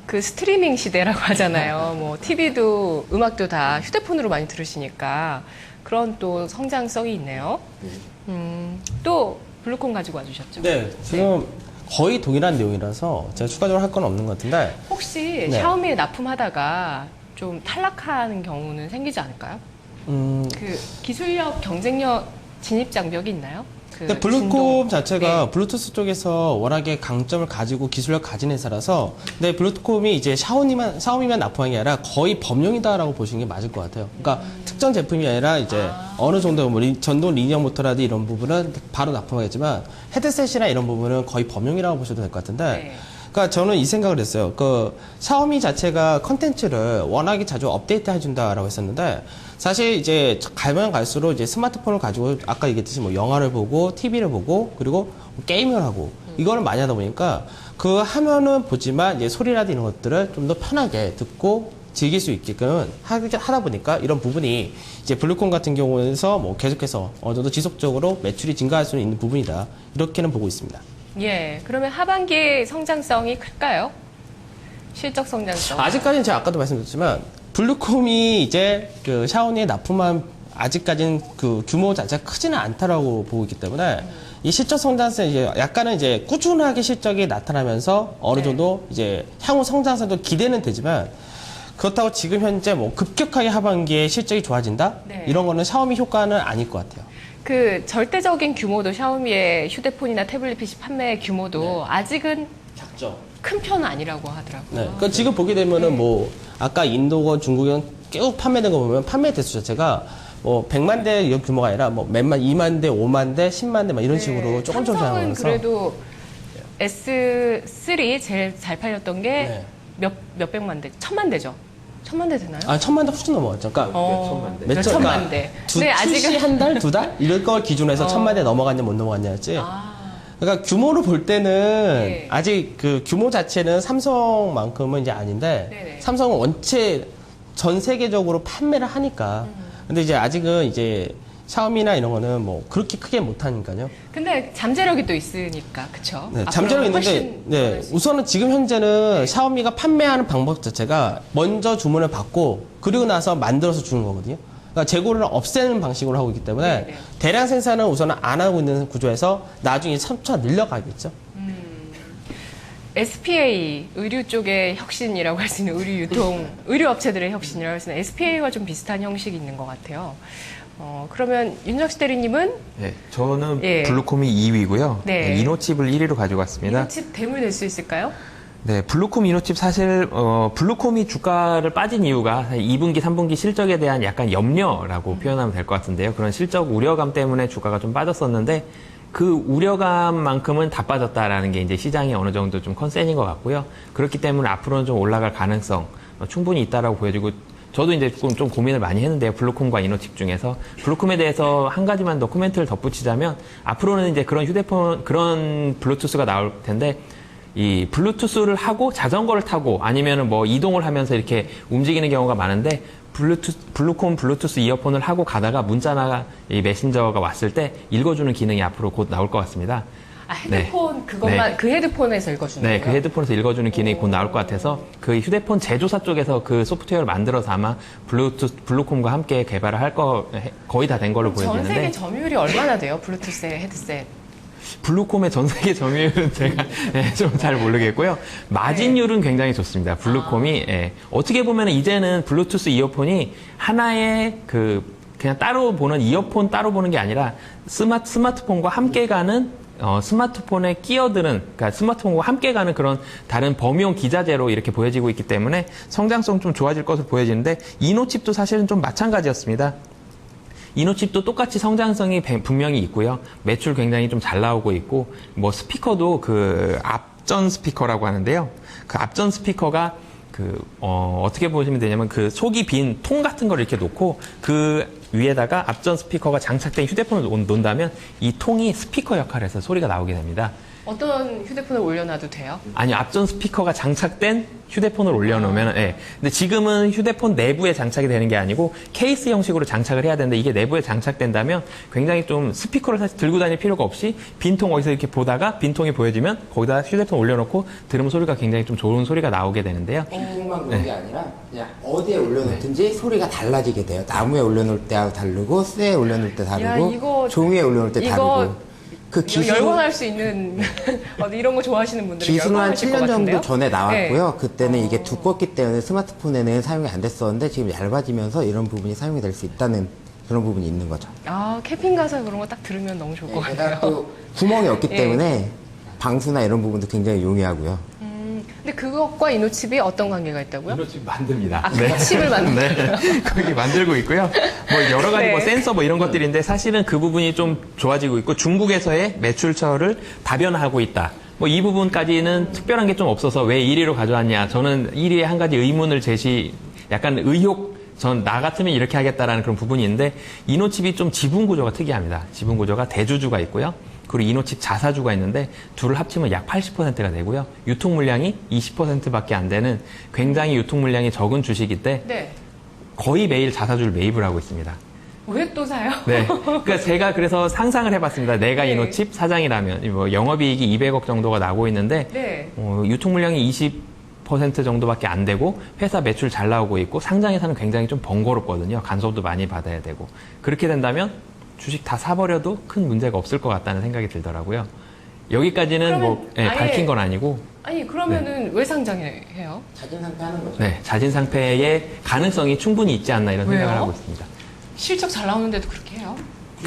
그 스트리밍 시대라고 하잖아요. 뭐 TV도 음악도 다 휴대폰으로 많이 들으시니까 그런 또 성장성이 있네요. 또 블루콤 가지고 와주셨죠? 네, 지금 거의 동일한 내용이라서 제가 추가적으로 할 건 없는 것 같은데 혹시 네. 샤오미에 납품하다가 좀 탈락하는 경우는 생기지 않을까요? 그 기술력, 경쟁력, 진입 장벽이 있나요? 그 근데 블루콤 진동. 자체가 네. 블루투스 쪽에서 워낙에 강점을 가지고 기술력 가진 회사라서 근데 블루콤이 이제 샤오미만 납품한 게 아니라 거의 범용이다라고 보시는 게 맞을 것 같아요. 그러니까 특정 제품이 아니라 이제 어느 정도 뭐 전동 리니어 모터라든지 이런 부분은 바로 납품하겠지만 헤드셋이나 이런 부분은 거의 범용이라고 보셔도 될 것 같은데 네. 그러니까 저는 이 생각을 했어요. 그 샤오미 자체가 컨텐츠를 워낙에 자주 업데이트 해준다라고 했었는데 사실 이제 가면 갈수록 이제 스마트폰을 가지고 아까 얘기했듯이 뭐 영화를 보고 TV를 보고 그리고 게임을 하고 이거를 많이 하다 보니까 그 화면은 보지만 이제 소리라든지 이런 것들을 좀 더 편하게 듣고 즐길 수 있게끔 하다 보니까 이런 부분이 이제 블루콤 같은 경우에서 뭐 계속해서 어느 정도 지속적으로 매출이 증가할 수 있는 부분이다. 이렇게는 보고 있습니다. 예, 그러면 하반기 성장성이 클까요? 실적 성장성. 아직까지는 제가 아까도 말씀드렸지만 블루콤이 이제 그 샤오미에 납품한 아직까지는 그 규모 자체가 크지는 않다라고 보고 있기 때문에 이 실적 성장세 이제 약간은 이제 꾸준하게 실적이 나타나면서 어느 정도 이제 향후 성장세도 기대는 되지만 그렇다고 지금 현재 뭐 급격하게 하반기에 실적이 좋아진다 네. 이런 거는 샤오미 효과는 아닐 것 같아요. 그 절대적인 규모도 샤오미의 휴대폰이나 태블릿 PC 판매 규모도 아직은 작죠. 큰 편은 아니라고 하더라고요. 네. 그러니까 지금 보게 되면은 뭐 아까 인도건 중국은 쭉 판매된 거 보면 판매 대수 자체가 뭐 100만 대 이런 규모가 아니라 뭐 몇만, 2만 대, 5만 대, 10만 대 막 이런 식으로 조금 조금씩 삼성은 하면서 그래도 S3 제일 잘 팔렸던 게 네. 몇백만 대, 1000만 대죠. 1000만 대 되나요? 아, 1000만 대 훨씬 넘어갔죠. 그러니까 몇 천만 대. 근데 출시 한 달, 두 달? 이럴 걸 기준으로 해서 1000만 대 넘어갔냐 못 넘어갔냐였지. 그러니까 규모로 볼 때는 네. 아직 그 규모 자체는 삼성만큼은 이제 아닌데 네네. 삼성은 원체 전 세계적으로 판매를 하니까. 근데 이제 아직은 이제 샤오미나 이런 거는 뭐 그렇게 크게 못 하니까요. 근데 잠재력이 또 있으니까, 그쵸? 네, 앞으로 잠재력 있는데, 훨씬 네, 많을 수 우선은 지금 현재는 샤오미가 판매하는 방법 자체가 먼저 주문을 받고 그리고 나서 만들어서 주는 거거든요. 그러니까 재고를 없애는 방식으로 하고 있기 때문에 네, 네. 대량 생산은 우선은 안 하고 있는 구조에서 나중에 점차 늘려가겠죠. SPA, 의류 쪽의 혁신이라고 할 수 있는 의류 유통, 의류 업체들의 혁신이라고 할 수 있는 SPA와 좀 비슷한 형식이 있는 것 같아요. 그러면 윤정식 대리님은 네, 저는 예. 블루콤이 2위고요. 네. 이노칩을 1위로 가지고 왔습니다. 이노칩 대물 낼 수 있을까요? 네, 블루콤 이노칩 사실 블루콤이 주가를 빠진 이유가 2분기, 3분기 실적에 대한 약간 염려라고 표현하면 될 것 같은데요. 그런 실적 우려감 때문에 주가가 좀 빠졌었는데 그 우려감만큼은 다 빠졌다라는 게 이제 시장이 어느 정도 좀 컨센인 것 같고요. 그렇기 때문에 앞으로는 좀 올라갈 가능성 충분히 있다라고 보여지고 저도 이제 좀 고민을 많이 했는데요. 블루콤과 이노칩 중에서 블루콤에 대해서 한 가지만 더 코멘트를 덧붙이자면 앞으로는 이제 그런 휴대폰 그런 블루투스가 나올 텐데 이 블루투스를 하고 자전거를 타고 아니면은 뭐 이동을 하면서 이렇게 움직이는 경우가 많은데 블루콤 블루투스 이어폰을 하고 가다가 문자나 이 메신저가 왔을 때 읽어주는 기능이 앞으로 곧 나올 것 같습니다. 아, 헤드폰 네. 그것만 네. 그 헤드폰에서 읽어주는 네, 거예요? 그 헤드폰에서 읽어주는 기능이 곧 나올 것 같아서 그 휴대폰 제조사 쪽에서 그 소프트웨어를 만들어서 아마 블루콤과 함께 개발을 할 거의 다 된 걸로 전 세계 보여지는데 점유율이 얼마나 돼요? 블루투스의 헤드셋. 블루콤의 전 세계 점유율은 제가 좀 잘 모르겠고요. 마진율은 굉장히 좋습니다. 블루콤이 어떻게 보면 이제는 블루투스 이어폰이 하나의 그냥 따로 보는 이어폰 따로 보는 게 아니라 스마트폰과 함께 가는 스마트폰에 끼어드는, 그러니까 스마트폰과 함께 가는 그런 다른 범용 기자재로 이렇게 보여지고 있기 때문에 성장성 좀 좋아질 것으로 보여지는데 이노칩도 사실은 좀 마찬가지였습니다. 이노칩도 똑같이 성장성이 분명히 있고요. 매출 굉장히 좀 잘 나오고 있고, 뭐 스피커도 그 앞전 스피커라고 하는데요. 그 앞전 스피커가 어떻게 보시면 되냐면 그 속이 빈 통 같은 걸 이렇게 놓고 그 위에다가 앞전 스피커가 장착된 휴대폰을 놓는다면 이 통이 스피커 역할을 해서 소리가 나오게 됩니다. 어떤 휴대폰을 올려놔도 돼요? 아니요, 앞전 스피커가 장착된 휴대폰을 올려놓으면, 근데 지금은 휴대폰 내부에 장착이 되는 게 아니고 케이스 형식으로 장착을 해야 되는데 이게 내부에 장착된다면 굉장히 좀 스피커를 사실 들고 다닐 필요가 없이 빈통 어디서 이렇게 보다가 빈통이 보여지면 거기다 휴대폰 올려놓고 들으면 소리가 굉장히 좀 좋은 소리가 나오게 되는데요. 만 그런 게 아니라 그냥 어디에 올려놓든지 소리가 달라지게 돼요. 나무에 올려놓을 때하고 다르고 쇠에 올려놓을 때 다르고 이거 종이에 올려놓을 때 다르고. 그 기술 열광할 수 있는 이런 거 좋아하시는 분들은 기술은 한 열광하실 것 7년 정도 같은데요? 전에 나왔고요. 네. 그때는 이게 두껍기 때문에 스마트폰에는 사용이 안 됐었는데 지금 얇아지면서 이런 부분이 사용이 될 수 있다는 그런 부분이 있는 거죠. 아, 캠핑 가서 그런 거 딱 들으면 너무 좋을 것 같아요. 게다가 또 구멍이 없기 예. 때문에 방수나 이런 부분도 굉장히 용이하고요. 근데 그것과 이노칩이 어떤 관계가 있다고요? 이노칩 만듭니다. 아, 그 칩을 만드는 네, 거기 만들고 있고요. 뭐 여러 가지 네. 뭐 센서 뭐 이런 것들인데 사실은 그 부분이 좀 좋아지고 있고 중국에서의 매출처를 다변화하고 있다. 뭐 이 부분까지는 특별한 게 좀 없어서 왜 1위로 가져왔냐. 저는 1위에 한 가지 의문을 약간 의혹, 나 같으면 이렇게 하겠다라는 그런 부분이 있는데 이노칩이 좀 지분 구조가 특이합니다. 지분 구조가 대주주가 있고요. 그리고 이노칩 자사주가 있는데 둘을 합치면 약 80%가 되고요. 유통 물량이 20%밖에 안 되는 굉장히 유통 물량이 적은 주식일 때 네. 거의 매일 자사주를 매입을 하고 있습니다. 왜 또 사요? 네. 그러니까 제가 그래서 상상을 해봤습니다. 내가 네. 이노칩 사장이라면 뭐 영업이익이 200억 정도가 나오고 있는데 네. 유통 물량이 20% 정도밖에 안 되고 회사 매출 잘 나오고 있고 상장회사는 굉장히 좀 번거롭거든요. 간섭도 많이 받아야 되고 그렇게 된다면 주식 다 사버려도 큰 문제가 없을 것 같다는 생각이 들더라고요. 여기까지는 뭐 그러면 아예- 밝힌 건 아니고 아니, 그러면은 왜 상장해요? 자진 상태하는 거죠. 네, 자진 상패의 가능성이 충분히 있지 않나 이런 생각을 왜요? 하고 있습니다. 실적 잘 나오는데도 그렇게 해요?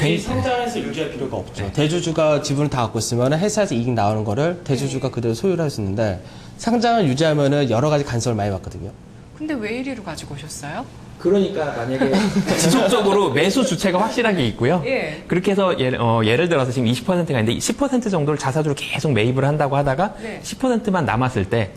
이 상장해서 유지할 필요가 없죠. 대주주가 지분을 다 갖고 있으면 회사에서 이익 나오는 거를 대주주가 그대로 소유를 할 수 있는데 상장을 유지하면은 여러 가지 간섭을 많이 받거든요. 근데 왜 1위로 가지고 오셨어요? 그러니까 만약에 지속적으로 매수 주체가 확실하게 있고요. 예. 그렇게 해서 예를 들어서 지금 20%가 있는데 10% 정도를 자사주로 계속 매입을 한다고 하다가 네. 10%만 남았을 때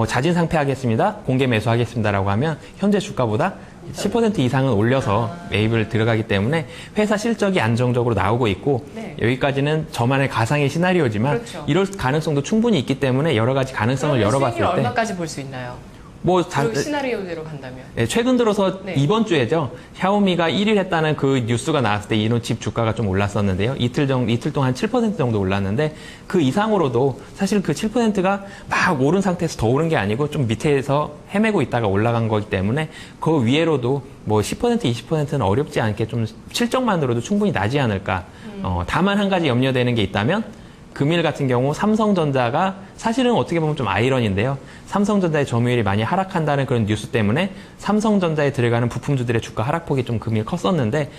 자진 상패하겠습니다. 공개 매수하겠습니다라고 하면 현재 주가보다 10% 이상은 올려서 매입을 들어가기 때문에 회사 실적이 안정적으로 나오고 있고 네. 여기까지는 저만의 가상의 시나리오지만 그렇죠. 이럴 가능성도 충분히 있기 때문에 여러 가지 가능성을 그러면 열어봤을 수익률 때 얼마까지 볼 수 있나요? 뭐 그 시나리오대로 간다면. 네, 최근 들어서 네. 이번 주에죠. 샤오미가 1위를 했다는 그 뉴스가 나왔을 때 이노칩 주가가 좀 올랐었는데요. 이틀 동안 한 7% 정도 올랐는데 그 이상으로도 사실 그 7%가 막 오른 상태에서 더 오른 게 아니고 좀 밑에서 헤매고 있다가 올라간 거기 때문에 그 위에로도 뭐 10%, 20%는 어렵지 않게 좀 실적만으로도 충분히 나지 않을까. 다만 한 가지 염려되는 게 있다면 금일 같은 경우 삼성전자가 사실은 어떻게 보면 좀 아이러니인데요. 삼성전자의 점유율이 많이 하락한다는 그런 뉴스 때문에 삼성전자에 들어가는 부품주들의 주가 하락폭이 좀 금일 컸었는데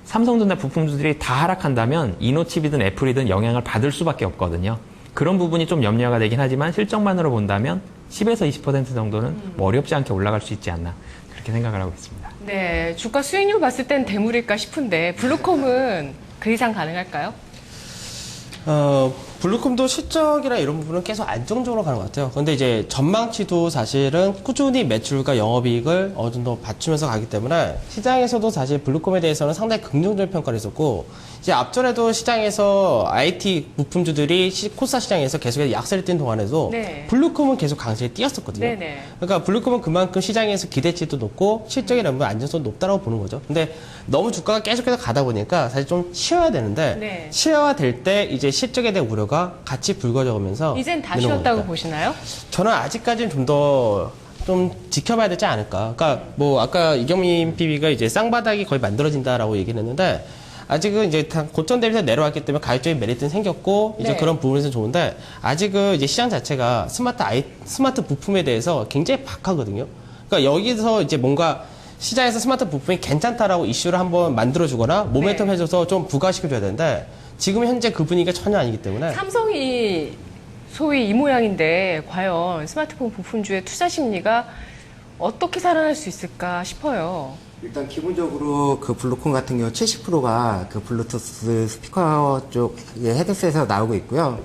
삼성전자 부품주들이 다 하락한다면 이노칩이든 애플이든 영향을 받을 수밖에 없거든요. 그런 부분이 좀 염려가 되긴 하지만 실적만으로 본다면 10에서 20% 정도는 뭐 어렵지 않게 올라갈 수 있지 않나 그렇게 생각을 하고 있습니다. 네, 주가 수익률 봤을 땐 대물일까 싶은데 블루콤은 그 이상 가능할까요? 블루콤도 실적이나 이런 부분은 계속 안정적으로 가는 것 같아요. 근데 이제 전망치도 사실은 꾸준히 매출과 영업이익을 어느 정도 받치면서 가기 때문에 시장에서도 사실 블루콤에 대해서는 상당히 긍정적인 평가를 했었고, 이제 앞전에도 시장에서 IT 부품주들이 코스닥 시장에서 계속해서 약세를 띈 동안에도 네. 블루콤은 계속 강세에 띄었었거든요. 네네. 그러니까 블루콤은 그만큼 시장에서 기대치도 높고 실적이나 안정성도 높다라고 보는 거죠. 근데 너무 주가가 계속해서 가다 보니까 사실 좀 쉬어야 되는데 네. 쉬어야 될 때 이제 실적에 대한 우려가 같이 불거져오면서 이젠 다 있는 쉬었다고 겁니다. 보시나요? 저는 아직까지는 좀 지켜봐야 되지 않을까. 그러니까 뭐 아까 이경민 PB가 이제 쌍바닥이 거의 만들어진다라고 얘기를 했는데 아직은 이제 다 고점 대비해서 내려왔기 때문에 가격적인 메리트는 생겼고 이제 네. 그런 부분에서 좋은데 아직은 이제 시장 자체가 스마트 부품에 대해서 굉장히 박하거든요. 그러니까 여기서 이제 뭔가 시장에서 스마트 부품이 괜찮다라고 이슈를 한번 만들어주거나 모멘텀 네. 해줘서 좀 부각시켜줘야 되는데 지금 현재 그 분위기가 전혀 아니기 때문에 삼성이 소위 이 모양인데 과연 스마트폰 부품주의 투자 심리가 어떻게 살아날 수 있을까 싶어요. 일단 기본적으로 그 블루콤 같은 경우 70%가 그 블루투스 스피커 쪽의 헤드셋에서 나오고 있고요.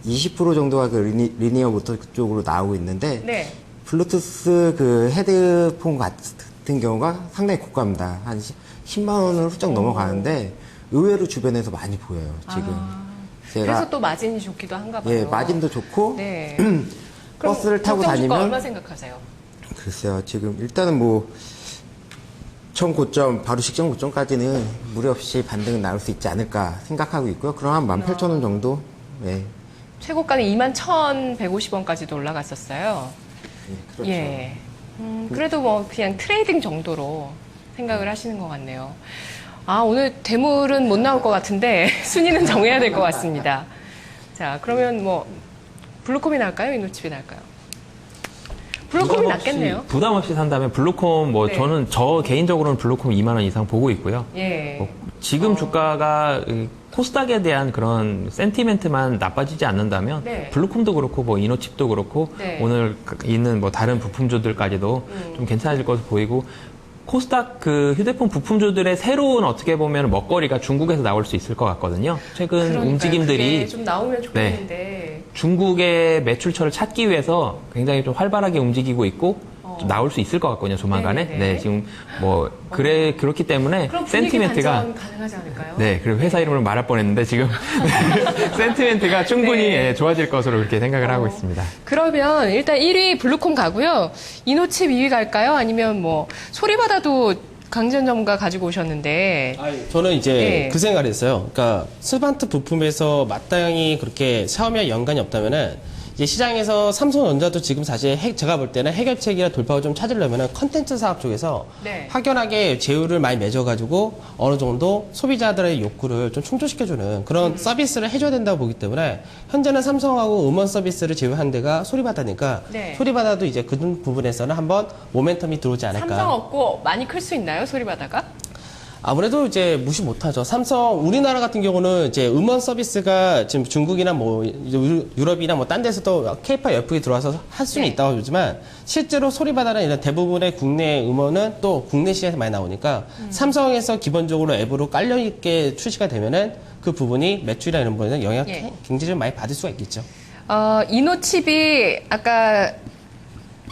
20% 정도가 그 리니어 모터 쪽으로 나오고 있는데 네. 블루투스 그 헤드폰 같은 경우가 상당히 고가입니다. 한 10만 원을 훌쩍 넘어가는데 의외로 주변에서 많이 보여요. 지금 그래서 제가 또 마진이 좋기도 한가 봐요. 예 마진도 좋고 네. 버스를 타고 적정 주가 다니면 얼마 생각하세요? 글쎄요. 지금 일단은 뭐 전 고점 바로 직전 고점까지는 무리 없이 반등은 나올 수 있지 않을까 생각하고 있고요. 그럼 한 18,000원 정도. 네. 최고가는 21,150원까지도 올라갔었어요. 예, 그렇죠. 예. 그래도 뭐 그냥 트레이딩 정도로 생각을 하시는 것 같네요. 아, 오늘 대물은 못 나올 것 같은데 순위는 정해야 될 것 같습니다. 자, 그러면 뭐 블루콤이 나을까요? 이노칩이 나을까요? 블루콤이 낫겠네요. 부담 없이 산다면 블루콤 뭐 네. 저는 저 개인적으로는 블루콤 2만 원 이상 보고 있고요. 예. 뭐 지금 주가가 코스닥에 대한 그런 센티멘트만 나빠지지 않는다면 네. 블루콤도 그렇고 뭐 이노칩도 그렇고 네. 오늘 있는 뭐 다른 부품주들까지도 좀 괜찮아질 것으로 보이고 코스닥 그 휴대폰 부품주들의 새로운 어떻게 보면 먹거리가 중국에서 나올 수 있을 것 같거든요. 최근 그러니까요. 움직임들이 그게 좀 나오면 좋겠는데. 중국의 매출처를 찾기 위해서 굉장히 좀 활발하게 움직이고 있고 좀 나올 수 있을 것 같거든요, 조만간에. 네네네. 네, 지금 뭐 그렇기 때문에 그럼 분위기 센티멘트가 반전 가능하지 않을까요? 네, 그리고 회사 이름을 말할 뻔했는데 지금 센티멘트가 충분히 네. 예, 좋아질 것으로 그렇게 생각을 하고 있습니다. 그러면 일단 1위 블루콤 가고요. 이노칩 2위 갈까요? 아니면 뭐 소리바다도 강지현 전문가 가지고 오셨는데. 저는 이제 네. 그 생각을 했어요. 그러니까 스마트 부품에서 마땅히 그렇게 샤오미와 연관이 없다면은 이제 시장에서 삼성전자도 지금 사실 제가 볼 때는 해결책이나 돌파구 좀 찾으려면은 컨텐츠 사업 쪽에서 네. 확연하게 제휴를 많이 맺어가지고 어느 정도 소비자들의 욕구를 좀 충족시켜주는 그런 서비스를 해줘야 된다고 보기 때문에 현재는 삼성하고 음원 서비스를 제휴한 데가 소리바다니까 네. 소리바다도 이제 그 부분에서는 한번 모멘텀이 들어오지 않을까. 삼성 없고 많이 클 수 있나요? 소리바다가? 아무래도 이제 무시 못하죠. 삼성 우리나라 같은 경우는 이제 음원 서비스가 지금 중국이나 뭐 유럽이나 뭐 딴 데서도 K-팝 예쁘게 들어와서 할 수는 네. 있다고 보지만 실제로 소리바다는 이런 대부분의 국내 음원은 또 국내 시장에서 많이 나오니까 삼성에서 기본적으로 앱으로 깔려 있게 출시가 되면은 그 부분이 매출이나 이런 부분에는 영향 예. 굉장히 좀 많이 받을 수가 있겠죠. 이노칩이 아까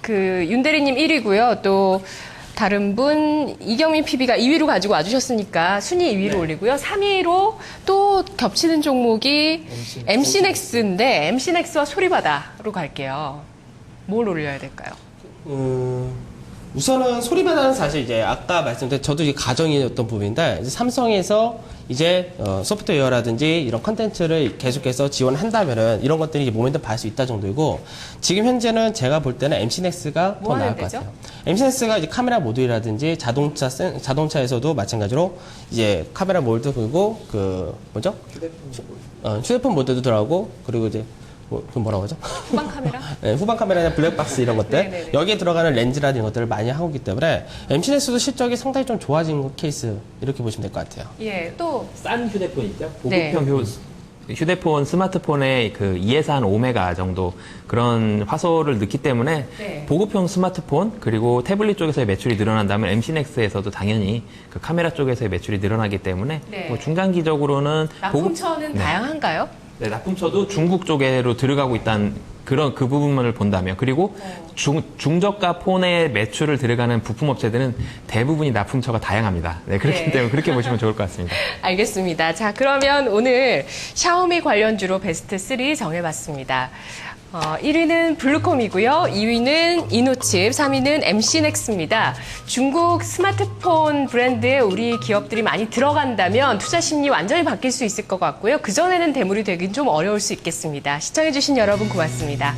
그 윤대리님 1위고요. 또 다른 분 이경민 PB가 2위로 가지고 와주셨으니까 순위 2위로 올리고요. 3위로 또 겹치는 종목이 MC넥스인데 MC넥스와 소리바다로 갈게요. 뭘 올려야 될까요? 우선은 소리바다는 사실 이제 아까 말씀드린 저도 이게 가정이었던 부분인데 이제 삼성에서 이제 소프트웨어라든지 이런 컨텐츠를 계속해서 지원한다면은 이런 것들이 이제 모멘텀 받을 수 있다 정도이고 지금 현재는 제가 볼 때는 MC넥스가 뭐 더 나을 하는 것 데죠? 같아요. MC넥스가 이제 카메라 모듈이라든지 자동차에서도 마찬가지로 이제 카메라 모듈도 그리고 그 뭐죠? 휴대폰 모듈도 들어가고 그리고 이제 그 뭐라고 하죠? 후방 카메라? 네, 후방 카메라나 블랙박스 이런 것들 네네네. 여기에 들어가는 렌즈라는 이런 것들을 많이 하고 있기 때문에 MC넥스도 실적이 상당히 좀 좋아진 케이스 이렇게 보시면 될 것 같아요. 예, 또 싼 휴대폰 있죠? 네. 고급형 휴대폰, 스마트폰에 그 2에서 한 5메가 정도 그런 화소를 넣기 때문에 네. 보급형 스마트폰 그리고 태블릿 쪽에서의 매출이 늘어난다면 MC넥스에서도 당연히 그 카메라 쪽에서의 매출이 늘어나기 때문에 네. 뭐 중장기적으로는 납품처는 네. 다양한가요? 네, 납품처도 중국 쪽으로 들어가고 있다는 그 부분을 본다면 그리고 중저가 폰의 매출을 들어가는 부품 업체들은 대부분이 납품처가 다양합니다. 네, 그렇기 네. 때문에 그렇게 보시면 좋을 것 같습니다. 알겠습니다. 자, 그러면 오늘 샤오미 관련주로 베스트 3 정해봤습니다. 1위는 블루콤이고요. 2위는 이노칩, 3위는 MC넥스입니다. 중국 스마트폰 브랜드에 우리 기업들이 많이 들어간다면 투자 심리 완전히 바뀔 수 있을 것 같고요. 그전에는 대물이 되긴 좀 어려울 수 있겠습니다. 시청해주신 여러분 고맙습니다.